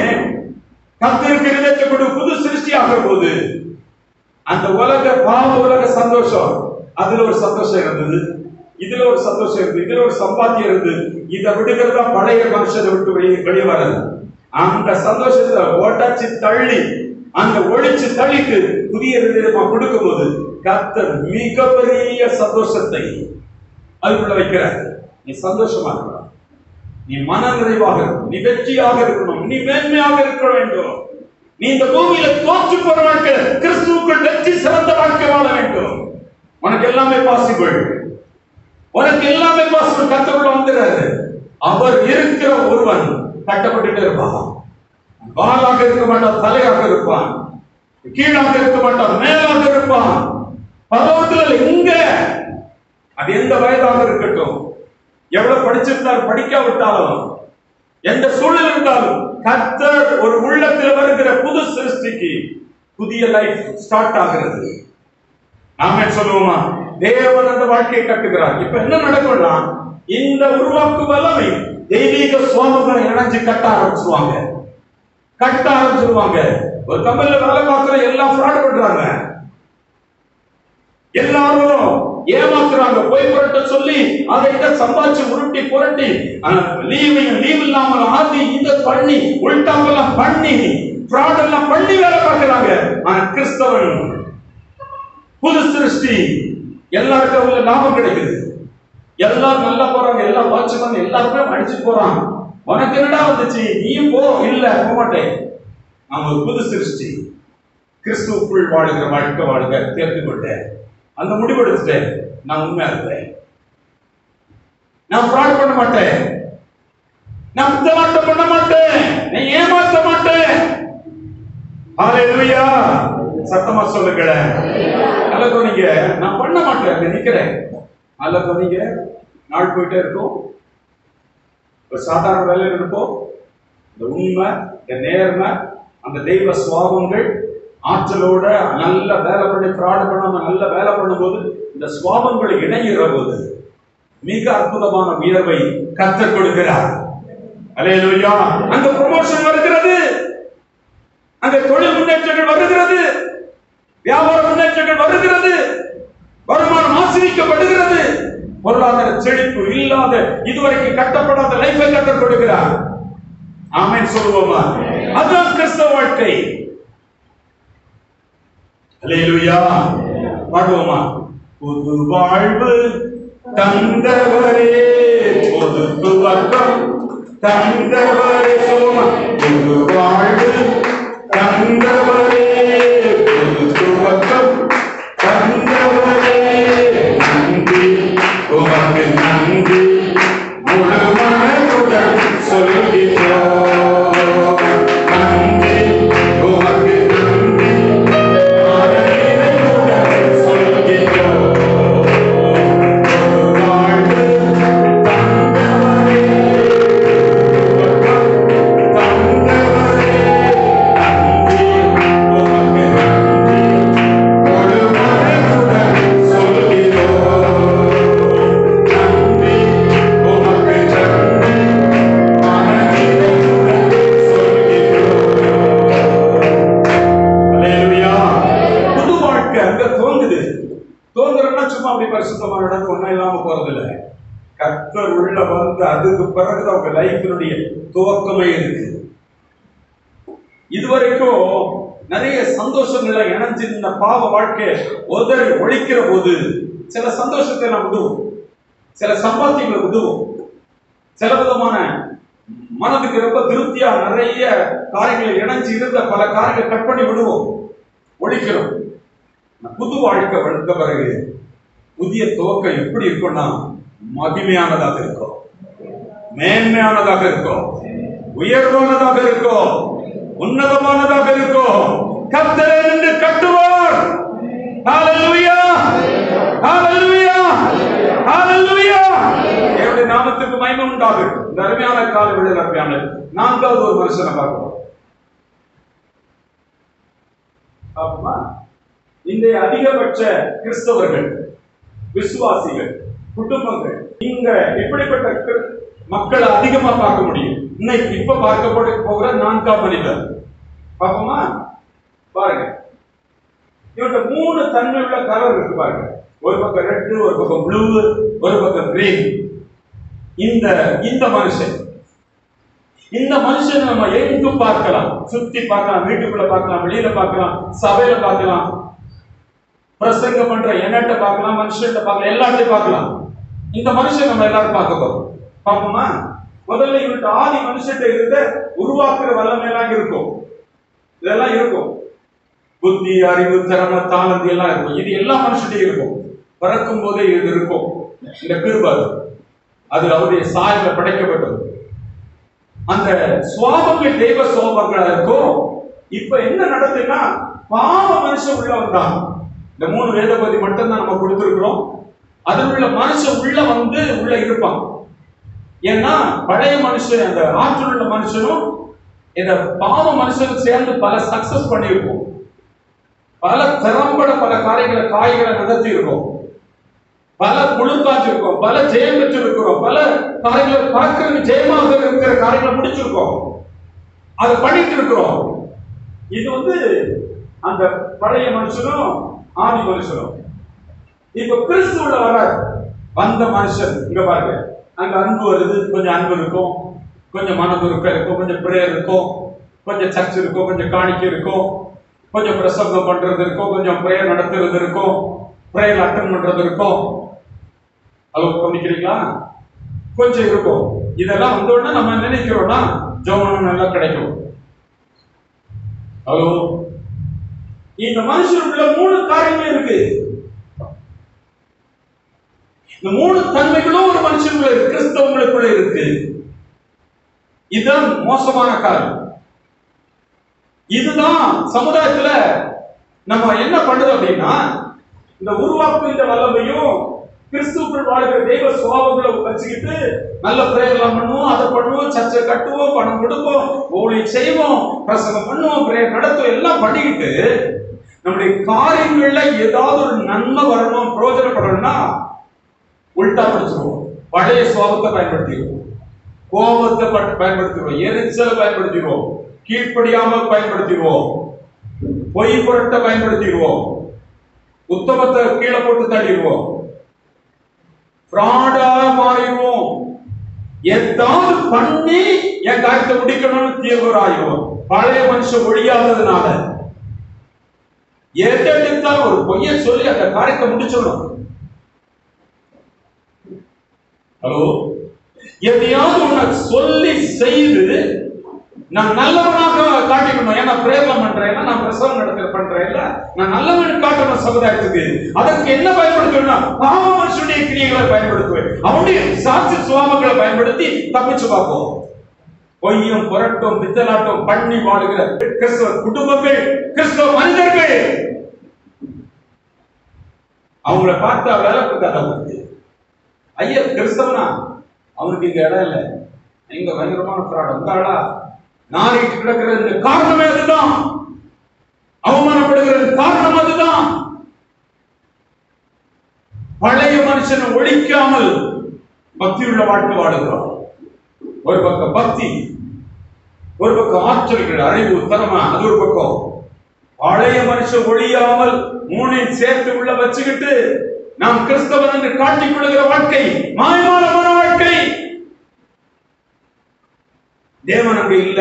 கர்த்தருக்கு இதயத்தை கொடு புது சிருஷ்டி ஆகிற போது அந்த உலக பாவ உலக சந்தோஷம், அதுல ஒரு சந்தோஷம் இருந்தது, இதுல ஒரு சந்தோஷம் இருந்தது, இதுல ஒரு சம்பாத்தியம் இருந்தது. இதை விடுகிறதா பழைய மனுஷனை விட்டு வெளியே வராது. அந்த சந்தோஷத்தை ஒட்டச்சு தள்ளி, அந்த ஒழிச்சு தள்ளிட்டு புதிய விதமா கொடுக்கும் போது கர்த்தர் மிகப்பெரிய சந்தோஷத்தை அதுக்குள்ள வைக்கிறார். நீ சந்தோஷமா இருக்கணும், நீ மன நிறைவாக இருக்கணும், நீ வெற்றியாக இருக்கணும், நீ மேன்மையாக இருக்க வேண்டும். நீ இந்த பூமியில தோற்று போற வாழ்க்கை, கிறிஸ்துவுக்குள் வெற்றி சிறந்த வாழ்க்கை வாழ வேண்டும். உனக்கு எல்லாமே பாசிபிள், உனக்கு எல்லாமே பாசிபிள். கர்த்தருக்குள்ள வந்துறாரு. அவர் இருக்கிற ஒருவன் கட்டப்பட்டு இருப்பான். வாளாக இருக்க மாட்டான், தலையாக இருப்பான், கீழாக இருக்க மாட்டான், மேலாக இருப்பான். பரலோகத்தில் இங்க அது எந்த வயதாக இருக்கட்டும், எவ்வளவு படிச்சிருந்தாலும் படிக்காவிட்டாலும், எந்த சூழல் இருந்தாலும், கர்த்தர் ஒரு உள்ளத்தில் வருகிற புது சிருஷ்டிக்கு புதிய லைஃப் ஸ்டார்ட் ஆகிறது. நாம சொல்லுவோமா, தேவன் அந்த வாழ்க்கையை கட்டுகிறார். இப்ப என்ன நடக்கும்னா, இந்த உருவாக்கு வல்லமை தெய்வீக சுவாபங்களை இணைஞ்சு கட்ட ஆரம்பிச்சிருவாங்க. ஒரு கம்பெனில வேலை பார்க்கிற எல்லாம் ஃப்ராட் பண்றாங்க, எல்லாரும் ஏமாத்துறாங்க. போய் புரட்ட சொல்லி அதை சம்பாதிச்சு உருட்டி புரட்டி லீவ் இல்லாமல் ஆதி இதை பண்ணி உள்டாவெல்லாம் பண்ணி ஃப்ராட் எல்லாம் பண்ணி வேலை பார்க்கிறாங்க. ஆனா கிறிஸ்தவன் புது சிருஷ்டி, எல்லாருக்கும் உள்ள லாபம் கிடைக்குது. எல்லாரும் நல்லா போறாங்க, எல்லாம் வாட்ச்மேன் எல்லாருமே அடிச்சு போறான். உனக்கு என்னடா வந்துச்சு, நீயும் போ. இல்ல, போக மாட்டேன். நான் ஒரு புது சிருஷ்டி, கிறிஸ்துவுக்குள் வாழுகிற வாழ்க்கை வாழுக தேர்ந்து கொண்டேன். அந்த முடிவெடுத்துட்டேன். நான் உண்மையா இருப்பேன், நான் ஃப்ராட் பண்ண மாட்டேன், நான் புத்தலாட்டம் பண்ண மாட்டேன், நான் ஏமாற்ற மாட்டேன். ஹல்லேலூயா. சத்தமா சொல்லுங்க. நல்ல தோணிங்க. நான் பண்ண மாட்டேன், நிக்கிறேன். நல்ல தோணிங்க. நாள் போயிட்டே இருக்கும், ஒரு சாதாரண வேலையில் இருப்போம். இந்த உண்மை, இந்த நேர்மை, அந்த தெய்வ சுவாபங்கள் ஆற்றலோட நல்ல வேலை பண்ணி ஃப்ராட் பண்ணாம நல்ல வேலை பண்ணும்போது இந்த சுவாபங்களை இணைகிற போது மிக அற்புதமான உயர்வை கர்த்தர் கொடுக்கிறார். அல்லேலூயா. அந்த ப்ரமோஷன் வருகிறது, அந்த தொழில் முன்னேற்றங்கள் வருகிறது, வியாபார முன்னேற்றங்கள் வருகிறது, வருமானம் ஆசீர்வதிக்கப்படுகிறது, பொருளாதார செழிப்பு இல்லாத இதுவரைக்கும் கட்டப்படாத லைஃபை கர்த்தர் கொடுக்கிறார். ஆமென் சொல்லுவோமா? அதுதான் கிறிஸ்தவ வாழ்க்கை. அல்லேலூயா. பாடுவோமா? புது வாழ்வு தந்தவரே, புது துவக்கம் தந்தவரே. சொல்லுவோமா? புது வாழ்வு தந்தவரே, புது துவக்கம் தந்தவரே. நன்றி உமக்கு நன்றி, முழு மனதுடன் சொல்கிறோம். நன்றி உமக்கு நன்றி, ஆராதனையுடன் சொல்கிறோம். புது வாழ்வு தந்தவரே, புது ஆண்டவர் உள்ள வந்து அதுக்கு பிறகுதான் அவங்க லைஃபினுடைய துவக்கமே இருக்கு. இதுவரைக்கும் நிறைய சந்தோஷங்களை இணைஞ்சிருந்த பாவ வாழ்க்கை உதறி ஒழிக்கிற போது சில சந்தோஷத்தை நாம் விடுவோம், சில சம்பாத்தியங்களை விடுவோம், சில விதமான மனதுக்கு ரொம்ப திருப்தியா நிறைய காரியங்களை இணைஞ்சு இருந்த பல காரியங்களை கட் பண்ணி விடுவோம், ஒழிக்கிறோம். புது வாழ்க்கை வளர்ந்த பிறகு புதிய துவக்கம் எப்படி இருக்கும்னா மகிமையானதாக இருக்கும், மேன்மையானதாக இருக்கும், உயர்வானதாக இருக்கும், உன்னதமானதாக இருக்கும். கர்த்தர் என்று கட்டுவார். ஹalleluya, ஹalleluya, ஹalleluya. தேவனுடைய நாமத்துக்கு மகிமை உண்டாகட்டும். இந்த அருமையான கால வேளையில் அருமையான நான்காவது ஒரு மனுஷனை பார்க்கிறோம். ஆமா, இந்த அதிகபட்ச கிறிஸ்தவர்கள், விசுவாசிகள், குடும்பங்கள், இங்க இப்படிப்பட்ட மக்களை அதிகமா பார்க்க முடியும். இன்னைக்கு இப்ப பார்க்கப்பட போகிற நான்காம் மனிதர் பார்ப்போமா? பாருங்க, இவங்க 3 தன்மை உள்ள கலர் இருக்கு பாருங்க. ஒரு பக்கம் ரெட், ஒரு பக்கம் ப்ளூ, ஒரு பக்கம் கிரீன். இந்த மனுஷன் நம்ம எங்கும் பார்க்கலாம், சுத்தி பார்க்கலாம், வீட்டுக்குள்ள பார்க்கலாம், வெளியில பார்க்கலாம், சபையில பார்க்கலாம், பிரசங்கம் பண்ற எண்ணட்ட பார்க்கலாம், மனுஷன்ட்ட பார்க்கலாம், எல்லாத்தையும் பார்க்கலாம். இந்த மனுஷன் நம்ம எல்லாரும் பார்க்க போறோம். பார்ப்போமா? முதல்ல இவர்கிட்ட ஆதி மனுஷன் இருந்த உருவாக்குற வல்லமை எல்லாம் இருக்கும், இதெல்லாம் இருக்கும். புத்தி, அறிவு, திறமை, தாளந்து எல்லாம் இருக்கும். இது எல்லா மனுஷன்டையும் இருக்கும். பிறக்கும் போதே இது இருக்கும். இந்த கிருபை அது அவருடைய சாயல படைக்கப்பட்டது. அந்த சுவாபங்கள் தெய்வ சுவாபங்களா இருக்கும். இப்ப என்ன நடக்குதுன்னா பாவ மனுஷன் உள்ள வந்தான். இந்த 3 வேத பகுதி மட்டும் தான் நம்ம கொடுத்திருக்கிறோம். அதில் உள்ள மனுஷன் உள்ள வந்து உள்ள இருப்பான். ஏன்னா பழைய மனுஷன், அந்த ஆற்றல் உள்ள மனுஷனும் இந்த பாவ மனுஷனும் சேர்ந்து பல சக்சஸ் பண்ணியிருக்கோம், பல திறம்பட பல காய்களை நடத்தி இருக்கோம், பல குளிர்காட்சி இருக்கோம், பல ஜெயம் பெற்று இருக்கிறோம், பல காரியங்களை பார்க்க ஜெயமாக இருக்கிற காரியங்களை முடிச்சிருக்கோம், அதை பண்ணிட்டு இருக்கிறோம். இது அந்த பழைய மனுஷனும் ஆதி மனுஷனும். இப்ப கிறிஸ்துவுல வர வந்த மனுஷன் இங்க பாருங்க, அங்க அன்பு வருது, கொஞ்சம் அன்பு இருக்கும், கொஞ்சம் மனதுருக்கம் இருக்கும், கொஞ்சம் பிரேயர் இருக்கும், கொஞ்சம் சர்ச் இருக்கும், கொஞ்சம் காணிக்கை இருக்கும், கொஞ்சம் பிரசங்கம் பண்றது இருக்கும், கொஞ்சம் பிரேயர் நடத்துறது இருக்கும், பிரேயர் அட்டன் பண்றது இருக்கும். அளவு கவனிக்கிறீங்களா? கொஞ்சம் இருக்கும். இதெல்லாம் வந்தோடனே நம்ம நினைக்கிறோம்னா ஜெபம் நல்லா கிடைக்கும். ஹலோ, இந்த மனுஷனுக்குள்ள 3 காரியங்கள் இருக்கு. இந்த 3 தன்மைகளும் ஒரு மனுஷனுக்குள்ள இருக்கு, கிறிஸ்தவங்களுக்குள்ள இருக்கு. இதுதான் மோசமான காரியம். இதுதான் சமுதாயத்துல நம்ம என்ன பண்ணுது அப்படின்னா, இந்த உருவாக்கு இந்த வல்லமையும் கிறிஸ்துவுக்குள் வாழ்கிற தெய்வ சுபாவங்களை வச்சுக்கிட்டு நல்ல பிரேயர் எல்லாம் பண்ணுவோம், அதை பண்ணுவோம், சர்ச்சை கட்டுவோம், பணம் கொடுப்போம், ஊழியம் செய்வோம், பிரசங்கம் பண்ணுவோம், பிரேயர் நடத்துவோம், எல்லாம் பண்ணிக்கிட்டு நம்முடைய காரியங்கள்ல ஏதாவது ஒரு நன்மை வரணும், பிரயோஜனப்படணும்னா உல்டா படிச்சிருவோம். பழைய சுபாவத்தை பயன்படுத்திடுவோம், கோபத்தை பயன்படுத்திடுவோம், எரிச்சலை பயன்படுத்திடுவோம், கீழ்ப்படியாமல் பயன்படுத்திடுவோம், பொய் புரட்ட பயன்படுத்திடுவோம், உத்தமத்தை கீழே போட்டு தள்ளிடுவோம், ஃப்ராடா மாறிடுவோம், ஏதாவது பண்ணி என் காரியத்தை முடிக்கணும்னு தீவிராயிடுவோம். பழைய மனுஷன் ஒழியாததுனால எதெடுத்தாலும் ஒரு பொய்ய சொல்லி அந்த காரியத்தை முடிச்சிடணும். ஹலோ, எதையாவது உன்னை சொல்லி செய்து நான் நல்லவனாக காட்டிக்கணும். ஏன்னா பிரேரணம் பண்றேன், நான் பிரசவம் நடத்த பண்றேன், நான் நல்லவன் காட்டணும் சமுதாயத்துக்கு. அதற்கு என்ன பயன்படுத்துவேன்? பாவ மனுஷனுடைய கிரியைகளை பயன்படுத்துவேன், அவனுடைய சாட்சி சுவாமங்களை பயன்படுத்தி தப்பிச்சு பார்ப்போம். பொய்யும் புரட்டும் பித்தலாட்டம் பண்ணி வாழுகிற கிறிஸ்தவ குடும்பங்கள், கிறிஸ்தவ மனிதர்கள், அவங்கள பார்த்தா வேலை கொடுக்காத. ஐயா கிறிஸ்தவனா, அவனுக்கு இங்க இடம் இல்லை, எங்க பயங்கரமான பிராட் வந்தாளா நாரிட்டு கிடக்கிறது காரணமே அதுதான், அவமானப்படுகிறது காரணம் அதுதான். பழைய மனுஷனை ஒழிக்காமல் பக்தியுள்ள வாழ்க்கை வாழுகிறோம். ஒரு பக்கம் பக்தி, ஒரு பக்கம் ஆற்றல்கள், அறிவு, திறமை, அது ஒரு பக்கம். பழைய மனுஷன் ஒழியாமல் 3 சேர்த்து உள்ள வச்சுக்கிட்டு நாம் கிறிஸ்தவன் என்று காட்டிக் கொள்கிற வாழ்க்கை மாயமான வாழ்க்கை. தேவன் அங்க இல்ல.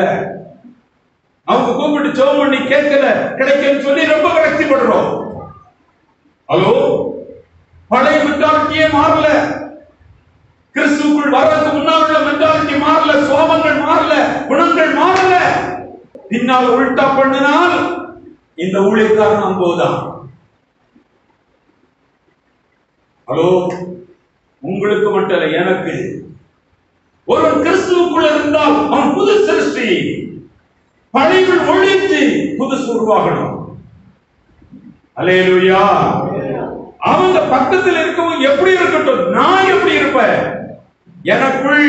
அவங்க கூப்பிட்டு ஜெபம் பண்ணி கேட்கல, கிடைக்கன்னு சொல்லி ரொம்ப விரக்திப்படுறோம். ஹலோ, பழைய மென்டாலிட்டியே மாறல. கிறிஸ்துவுக்குள் வர்றதுக்கு முன்னால் உள்ள மென்டாலிட்டி மாறல, சுவாபங்கள் மாறல, குணங்கள் மாறல. பின்னால உள்டா பண்ணினால் இந்த ஊழியக்காரன் அம்போதான். ஹலோ, உங்களுக்கு மட்டும் இல்ல, எனக்கு. ஒருவன் கிறிஸ்துவுக்குள்ள இருந்தால் அவன் புது சிருஷ்டி. பழையவன் ஒழித்து புதுசு உருவாகணும். அல்லேலூயா. அவங்க பக்கத்தில் இருக்கவும் எப்படி இருக்கட்டும், நான் எப்படி இருப்பேன்? எனக்குள்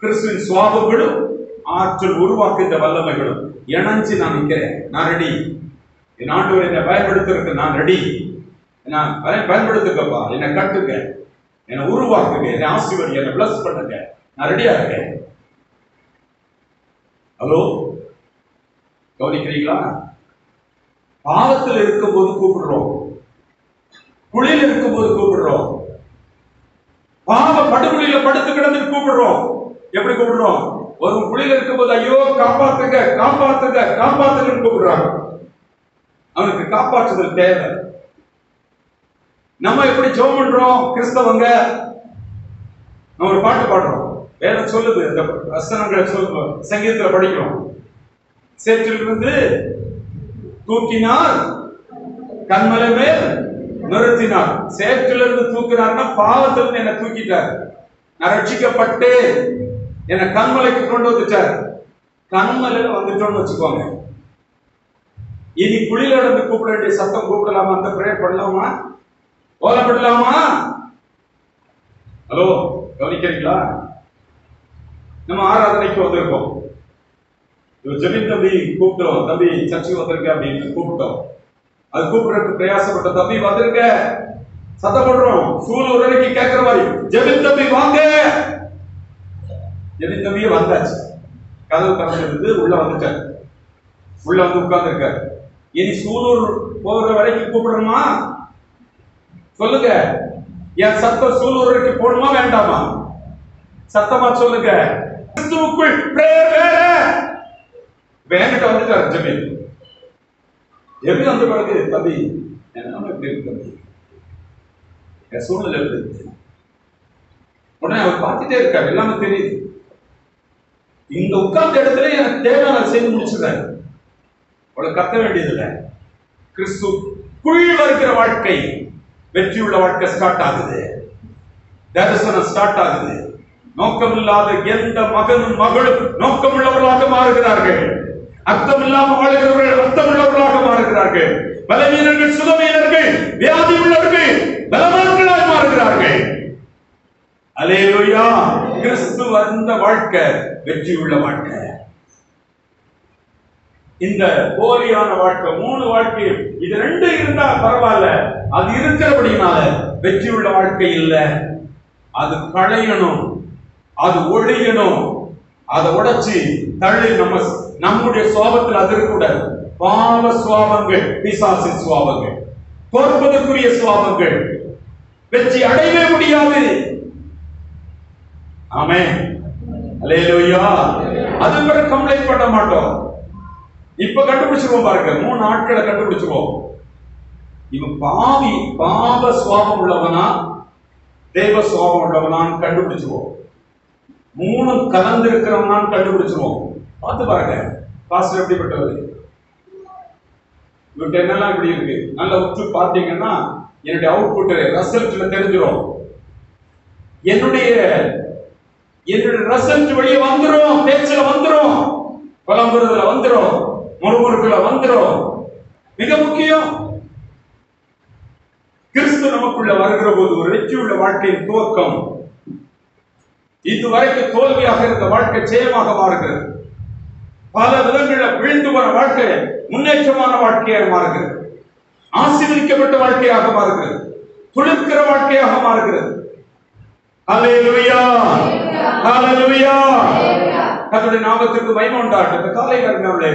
கிறிஸ்துவின் சுவாபங்களும் ஆற்றல் உருவாக்குகின்ற வல்லமைகளும் இணைஞ்சு நான் நிற்கிறேன். நான் ரெடி. என் ஆண்டவர் என்னை பயன்படுத்துறதுக்கு நான் ரெடி. நான் பயன்படுத்துக்கப்பா, என்னை கட்டுங்க, என்னை உருவாக்குங்க, என்னை ஆசீர்வதி, என்னை பிளஸ் பண்ணுங்க. நான் ரெடியா இருக்கேன். ஹலோ, கவனிக்கிறீங்களா? பாவத்தில் இருக்கும்போது கூப்பிடுறோம், குழியில் இருக்கும்போது கூப்பிடுறோம், பாவ படுகொலியில படுத்து கிடந்து கூப்பிடுறோம். எப்படி கூப்பிடுறோம்? ஒரு குழியில் இருக்கும்போது ஐயோ காப்பாத்துங்க காப்பாத்துங்க காப்பாத்துங்கன்னு கூப்பிடுறாங்க. அவனுக்கு காப்பாற்றுதல் தேவை. நம்ம எப்படி ஜெபம் பண்றோம்? கிறிஸ்தவங்க நம்ம ஒரு பாட்டு பாடுறோம், வேதம் சொல்லுது, இந்த வசனங்களை சொல்லுவோம், சங்கீதத்துல படிக்கிறோம். சேற்றிலிருந்து தூக்கினார், கண்மலை மேல் நிறுத்தினார். சேற்றிலிருந்து தூக்கினார்னா பாவத்திலிருந்து என்னை தூக்கிட்டார். நான் ரட்சிக்கப்பட்டு என்னை கண்மலைக்கு கொண்டு வந்துட்டார். கண்மலையில வந்துட்டோம்னு வச்சுக்கோங்க, இனி குழியில இருந்து கூப்பிட வேண்டிய சத்தம் கூப்பிடலாமா? அந்த பிரேயர் பண்ணலாமா? ஓலப்படலாமா? ஹலோ, கவனிக்கிறீங்களா? நம்ம ஆராதனைக்கு வந்திருக்கோம், ஜெபின் தம்பி கூப்பிட்டோம், தம்பி சர்ச்சுக்கு வந்திருக்க அப்படின்னு கூப்பிட்டோம். அது கூப்பிடுறதுக்கு பிரயாசப்பட்ட தம்பி வந்திருக்க சத்தம் போடுறோம், சூழ் உடனே கேட்கிற மாதிரி ஜெபின் தம்பி வாங்க. ஜெபின் தம்பியே வந்தாச்சு, கதவு திறந்து உள்ள வந்துட்டார், உள்ள வந்து உட்கார்ந்து இருக்காரு. இனி சூலூர் போகிற வரைக்கும் கூப்பிடணுமா? சொல்லுங்க, என் சத்தம் சூலூர் வரைக்கும் போகணுமா வேண்டாமா? சத்தமா சொல்லுங்க. கிறிஸ்துவுக்குள் பிரேயர் வேற. வேங்கிட்ட வந்துட்டாரு ஜெபின். எப்படி வந்து பிறகு தம்பி என்ன எப்படி இருக்கு தம்பி, என் சூழ்நிலை இருக்கு. உடனே அவர் பார்த்துட்டே இருக்காரு, எல்லாமே தெரியுது. இந்த உட்கார்ந்த இடத்துல எனக்கு தேவையான செய்து முடிச்சுறாரு. அவளை கத்த வேண்டியதில்லை. கிறிஸ்துக்குள் வருகிற வாழ்க்கை, வெற்றியுள்ள வாழ்க்கை ஸ்டார்ட் ஆகுது, தரிசனம் ஸ்டார்ட் ஆகுது. நோக்கமில்லாத எந்த மகனும் மகளும் நோக்கமுள்ளவர்களாக மாறுகிறார்கள். அர்த்தம் இல்லாமல் வாழ்கிறவர்கள் அர்த்தமுள்ளவர்களாக மாறுகிறார்கள். பலவீனர்கள் சுகவீனர்கள், வியாதி உள்ளவர்கள் பலவான்களாக மாறுகிறார்கள். அல்லேலூயா. கிறிஸ்து வந்த வாழ்க்கை வெற்றியுள்ள வாழ்க்கை. இந்த போலியான வாழ்க்கை, மூணு வாழ்க்கை, இது ரெண்டு இருந்தா பரவாயில்ல, அது இருக்கிறபடினால வெற்றியுள்ள வாழ்க்கை இல்லை. அது களையணும், அது ஒழியணும், அதை உடைச்சு தள்ளி நம்முடைய சுவாபத்தில் அது இருக்கக்கூடாது. பாவ சுவாபங்கள், பிசாசின் சுவாபங்கள், தோற்பதற்குரிய சுவாபங்கள், வெற்றி அடையவே முடியாது. ஆமென், அல்லேலூயா. அது பிறகு கம்ப்ளைண்ட் பண்ண மாட்டோம். இப்ப கண்டுபிடிச்சிருவோம் பாருங்க, 3 நாட்களை கண்டுபிடிச்சிருவோம். இவன் பாவி பாவ சுவாபம் உள்ளவனா தெய்வ சுவாபம் உள்ளவனான்னு கண்டுபிடிச்சிருவோம். 3 கலந்து இருக்கிறவனான்னு கண்டுபிடிச்சிருவோம். பார்த்து பாருங்க, பாஸ்டர் எப்படிப்பட்டவர், இவர்கிட்ட என்னெல்லாம் இப்படி இருக்கு, நல்லா உற்று பார்த்தீங்கன்னா என்னுடைய அவுட்புட் ரிசல்ட்ல தெரிஞ்சிடும். என்னுடைய ரிசல்ட் வெளியே வந்துடும், பேச்சுல வந்துடும், புலம்புறதுல வந்துடும், முறுமுறுக்குல வந்துடும். மிக முக்கியம், கிறிஸ்து நமக்குள்ள வருகிற போது ஒரு வெற்றியுள்ள வாழ்க்கையின் துவக்கம். இதுவரைக்கும் தோல்வியாக இருந்த வாழ்க்கை ஜெயமாக மாறுகிறது. பல விதங்களில் விழுந்து போன வாழ்க்கை முன்னேற்றமான வாழ்க்கையாக மாறுகிறது. ஆசீர்வதிக்கப்பட்ட வாழ்க்கையாக மாறுகிறது. துளிர்க்கிற வாழ்க்கையாக மாறுகிறது. அல்லேலூயா, அல்லேலூயா. கர்த்தருடைய நாமத்திற்கு மகிமை உண்டாகட்டும். இந்த காலை நேரங்களிலே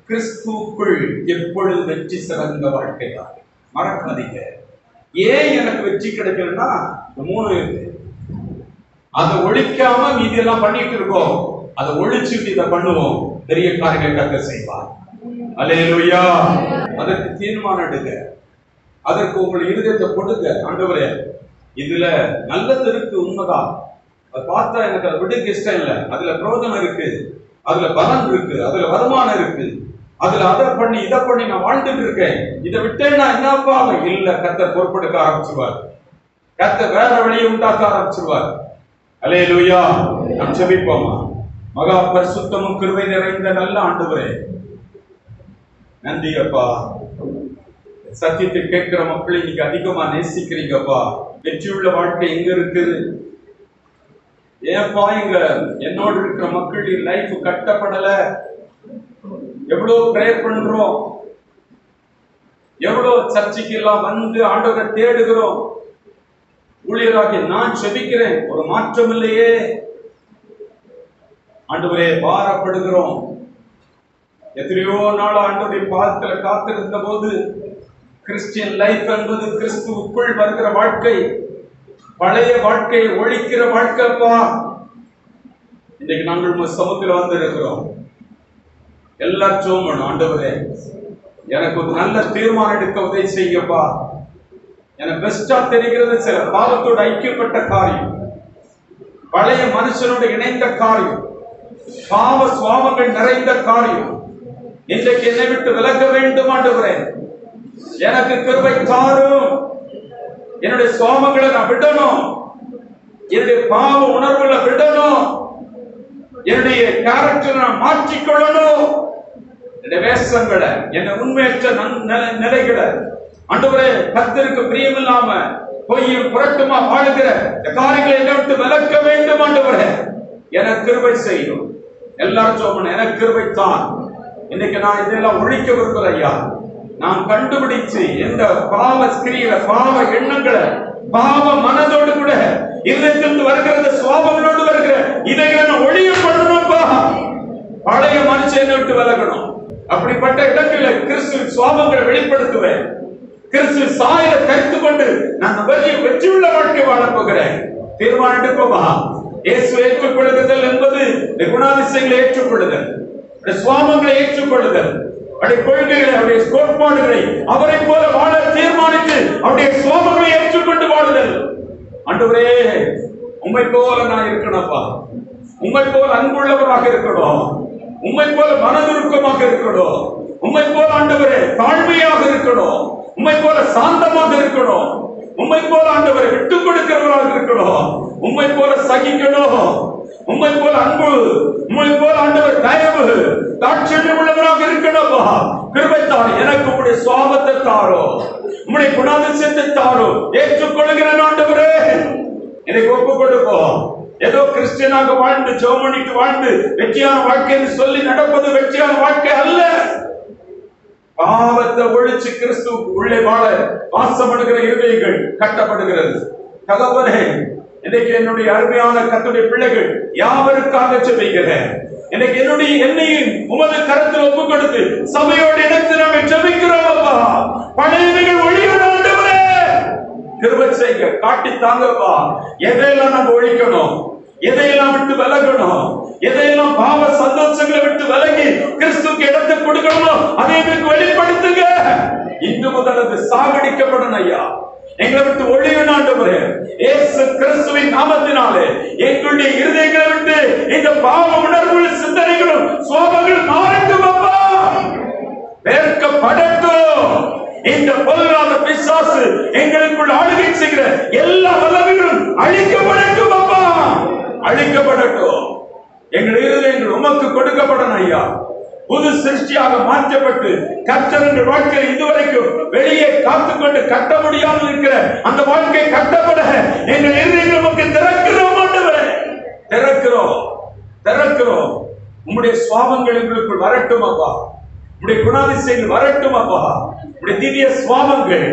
கிறிஸ்துவுக்குள் எப்பொழுது வெற்றி சிறந்த வாழ்க்கையாக மறக்காதீங்க. ஏன் எனக்கு வெற்றி கிடைக்கலன்னா 3 இருக்கு. அதை ஒழிக்காம மீதி எல்லாம் பண்ணிட்டு இருக்கோம். அதை ஒழிச்சுட்டு இதை பண்ணுவோம், பெரிய காரியங்களை கர்த்தர் செய்வார். அல்லேலூயா. அதற்கு தீர்மானம் எடுங்க, அதற்கு உங்கள் இருதயத்தை கொடுங்க. ஆண்டவரே, இதுல நல்லது இருக்கு, உண்மைதான், அதை பார்த்தா எனக்கு அதை விடுக்க இஷ்டம் இல்லை, அதுல பிரயோஜனம் இருக்கு, அதுல பலன் இருக்கு, அதுல வருமானம் இருக்கு, அதுல அதை பண்ணி இதை பண்ணி நான் வாழ்ந்துட்டு இருக்கேன், இதை விட்டேன்னா என்னப்பா இல்ல, கர்த்தர் பொறுப்பெடுக்க ஆரம்பிச்சுவார், கர்த்தர் வேற வழியை உண்டாக்க ஆரம்பிச்சுவார். அல்லேலூயா. நாம் ஜெபிப்போமா? மகா பரிசுத்தமும் கிருபை நிறைந்த நல்ல ஆண்டவரே, நன்றி அப்பா. சத்தியத்தை கேட்கிற மக்களை நீங்க அதிகமா நேசிக்கிறீங்கப்பா. வெற்றியுள்ள வாழ்க்கை எங்க இருக்குது? ஏப்பா இங்க என்னோடு இருக்கிற மக்கள் லைஃப் கட்டப்படல, எவ்வளவு பிரேயர் பண்றோம், எவ்வளவு சர்ச்சைக்கு எல்லாம் வந்து ஆண்டவரை தேடுகிறோம், ஊழியராகி நான் செபிக்கிறேன், ஒரு மாற்றம் இல்லையே. ஆண்டவரே, பாரப்படுகிறோம். எத்தனையோ நாள் ஆண்டவருடைய பாதத்துல காத்திருந்த போது கிறிஸ்டியன் லைஃப் என்பது கிறிஸ்துவுக்குள் வருகிற வாழ்க்கை, பழைய வாழ்க்கையை ஒழிக்கிற வாழ்க்கைப்பா. இன்னைக்கு நாங்கள் உங்க சமூகத்தில் வந்திருக்கிறோம். எல்லாச்சும் ஆண்டவரே, எனக்கு ஒரு நல்ல தீர்மானம் எடுக்க உதவி செய்யப்பா. எனக்கு பெஸ்டா தெரிகிறது சில பாவத்தோடு ஐக்கியப்பட்ட காரியம், பழைய மனுஷனோடு இணைந்த காரியம், பாவ சுவாபங்கள் நிறைந்த காரியம். இன்றைக்கு என்னை விட்டு விலக வேண்டும் ஆண்டவரே. எனக்கு கிருபை தாரும். என்னுடைய சுவாபங்களை நான் விடணும், என்னுடைய பாவ உணர்வுகளை விடணும், என்னுடைய கேரக்டரை நான் மாற்றிக்கொள்ளணும், என்னுடைய வேஷங்களை, என்னை உண்மையற்ற நிலைகளை ஆண்டவரே, கர்த்தருக்கு பிரியமில்லாம பொய்யும் புரட்டுமா வாழுகிற காரியங்களை என்னை விட்டு விலக்க வேண்டும் ஆண்டவரே. எனக்கு கிருபை செய்யும். எல்லாரும் சொல்லுங்க, எனக்கு கிருபை தான். இன்னைக்கு நான் இதெல்லாம் ஒழிக்க விரும்புகிற ஐயா. நான் கண்டுபிடிச்சு எந்த பாவ ஸ்கிரியில பாவ எண்ணங்களை பாவ மனதோடு கூட இதயத்திலிருந்து வருகிற சுவாபங்களோடு வருகிற இதைகளை நான் ஒழிய பண்ணணும்பா. பழைய மனுஷனை விட்டு விலகணும். அப்படிப்பட்ட இடங்களில் கிறிஸ்துவின் சுவாபங்களை வெளிப்படுத்துவேன். கிறிஸ்து சாயலை கருத்து கொண்டு நான் வெற்றியுள்ள வாழ்க்கை வாழப் போகிறேன். தீர்மானம் எடுப்போமா? இயேசு ஏற்றுக்கொள்ளுதல் என்பது குணாதிசயங்களை ஏற்றுக்கொள்ளுதல், சுவாபங்களை ஏற்றுக்கொள்ளுதல், அவருடைய கொள்கைகளை, அவருடைய கோட்பாடுகளை அவரை போல வாழ தீர்மானித்து அவருடைய சுவாபங்களை ஏற்றுக்கொண்டு வாழுதல். ஆண்டவரே, உம்மை போல நான் இருக்கணும்ப்பா. உம்மை போல அன்புள்ளவராக இருக்கணும், உம்மை போல மனதுருக்கமாக இருக்கணும், உம்மை போல ஆண்டவரே தாழ்மையாக இருக்கணும், உம்மை போல சாந்தமாக இருக்கணும், உம்மை போல ஆண்டவரை விட்டுக் கொடுக்கிறவராக இருக்கணும், உம்மை போல சகிக்கணும், உம்மை போல அன்பு, உம்மை போல ஆண்டவர் தயவு தாட்சண்யம் உள்ளவராக இருக்கணும்பா. கிருபை தாரும். எனக்கு உம்முடைய சுவாபத்தை தாரோ, உம்முடைய குணாதிசயத்தை தாரோ. ஏற்றுக்கொள்கிறேன் ஆண்டவரே. எனக்கு ஒப்பு கொடுப்போம். ஏதோ கிறிஸ்டியனாக வாழ்ந்து ஜெபம் பண்ணிட்டு வாழ்ந்து வெற்றியான வாழ்க்கை சொல்லி நடப்பது வெற்றியான வாழ்க்கை அல்ல. பாவத்தை ஒழிச்சு கிறிஸ்து உள்ளே வாழ வாசப்படுகிற இருதயங்கள் கட்டப்படுகிறது. தகவலே, இன்னைக்கு என்னுடைய அருமையான கர்த்தருடைய பிள்ளைகள் யாவருக்காக ஜெபிக்கிறேன். இன்னைக்கு என்னையும் உமது கரத்தில் ஒப்பு கொடுத்து சபையோடு இணைத்து நாங்கள் ஜெபிக்கிறோம் அப்பா. பழையவைகள் ஒழியணும் ஆண்டவரே. கிருபை செய்ய காட்டி தாங்கப்பா. எதையெல்லாம் நம்ம ஒழிக்கணும், எதையெல்லாம் விட்டு விலகணும், எதையெல்லாம் பாவ சந்தோஷங்களை விட்டு விலகி கிறிஸ்துக்கு இடத்தை கொடுக்கணும், அதை எங்களுக்கு வெளிப்படுத்துங்க. இன்று முதல் அது சாகடிக்கப்படணும் ஐயா. எங்களை விட்டு ஒழியணும் ஆண்டவரே. இயேசு கிறிஸ்துவின் நாமத்தினாலே எங்களுடைய இருதயங்களை விட்டு இந்த பாவ உணர்வுகள், சிந்தனைகளும் சுவாபங்களும் மாறட்டும் அப்பா. வேர்க்கப்படட்டும். இந்த பொல்லாத பிசாசு எங்களுக்குள் ஆளுகை செய்கிற எல்லா வல்லமைகளும் அழிக்கப்படட்டும் அப்பா. அழிக்கப்படட்டும். எங்கள் இருதயங்கள் உமக்கு கொடுக்கப்படணும் ஐயா. புது சிருஷ்டியாக மாற்றப்பட்டு கர்த்தர் வாழ்க்கையில் இதுவரைக்கும் வெளியே காத்துக்கொண்டு கட்ட முடியாமல் இருக்கிற அந்த வாழ்க்கை கட்டப்பட எங்கள் இருதயங்கள் உமக்கு திறக்கிறோம் ஆண்டவரே. திறக்கிறோம். உம்முடைய சுவாபங்கள் எங்களுக்குள் வரட்டும் அப்பா. உம்முடைய குணாதிசயங்கள் வரட்டும் அப்பா. உம்முடைய திவ்ய சுவாபங்கள்,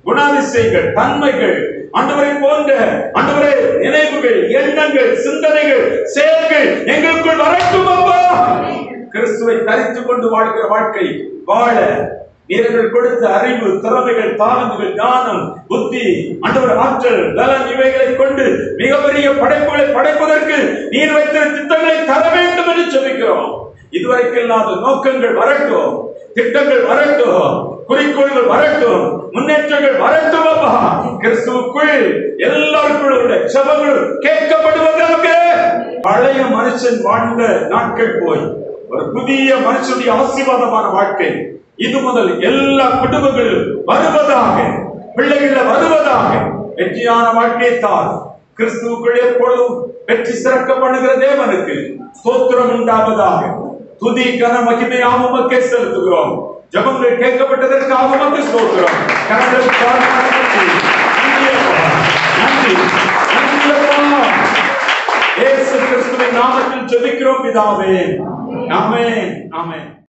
குணாதிசயங்கள், தன்மைகள் ஆண்டவரை போன்ற ஆண்டவரே நினைவுகள், எண்ணங்கள், சிந்தனைகள், செயல்கள் எங்களுக்குள் வரட்டும் அப்பா. கிறிஸ்துவை தரித்துக் கொண்டு வாழ்கிற வாழ்க்கை வாழ நீர்கள் கொடுத்த அறிவு, திறமைகள், தாளந்துகள், ஞானம், புத்தி, ஆண்டவர் ஆற்றல், பலன் இவைகளை கொண்டு மிகப்பெரிய படைப்புகளை படைப்பதற்கு நீர் வைத்த திட்டங்களை தர வேண்டும் என்று ஜெபிக்கிறோம். இதுவரைக்கும் இல்லாத நோக்கங்கள் வரட்டும், திட்டங்கள் வரட்டும், குறிக்கோள்கள் வரட்டும், முன்னேற்றங்கள் வரட்டும். அப்பா, கிறிஸ்துவுக்குள் எல்லாருக்குள்ள ஜெபங்களும் கேட்கப்படுவதாக. பழைய மனுஷன் வாழ்ந்த நாட்கள் போய் ஒரு புதிய மனுஷனுடைய ஆசீர்வாதமான வாழ்க்கை இது முதல் எல்லா குடும்பங்களிலும் வருவதாக, பிள்ளைகள் வருவதாக. வெற்றியான வாழ்க்கையை தான் கிறிஸ்துவுக்குள் எப்பொழுதும் வெற்றி சிறக்க பண்ணுகிற தேவனுக்கு ஸ்தோத்திரம் உண்டாவதாக. துதி கன மகிமையாக உமக்கே செலுத்துகிறோம். ஜெபங்கள் கேட்கப்பட்டதற்காக உமக்கு ஸ்தோத்திரம். கரங்கள் நன்றி. இயேசு கிறிஸ்துவின் நாமத்தில் ஜெபிக்கிறோம் பிதாவே. ஆமென். ஆமென்.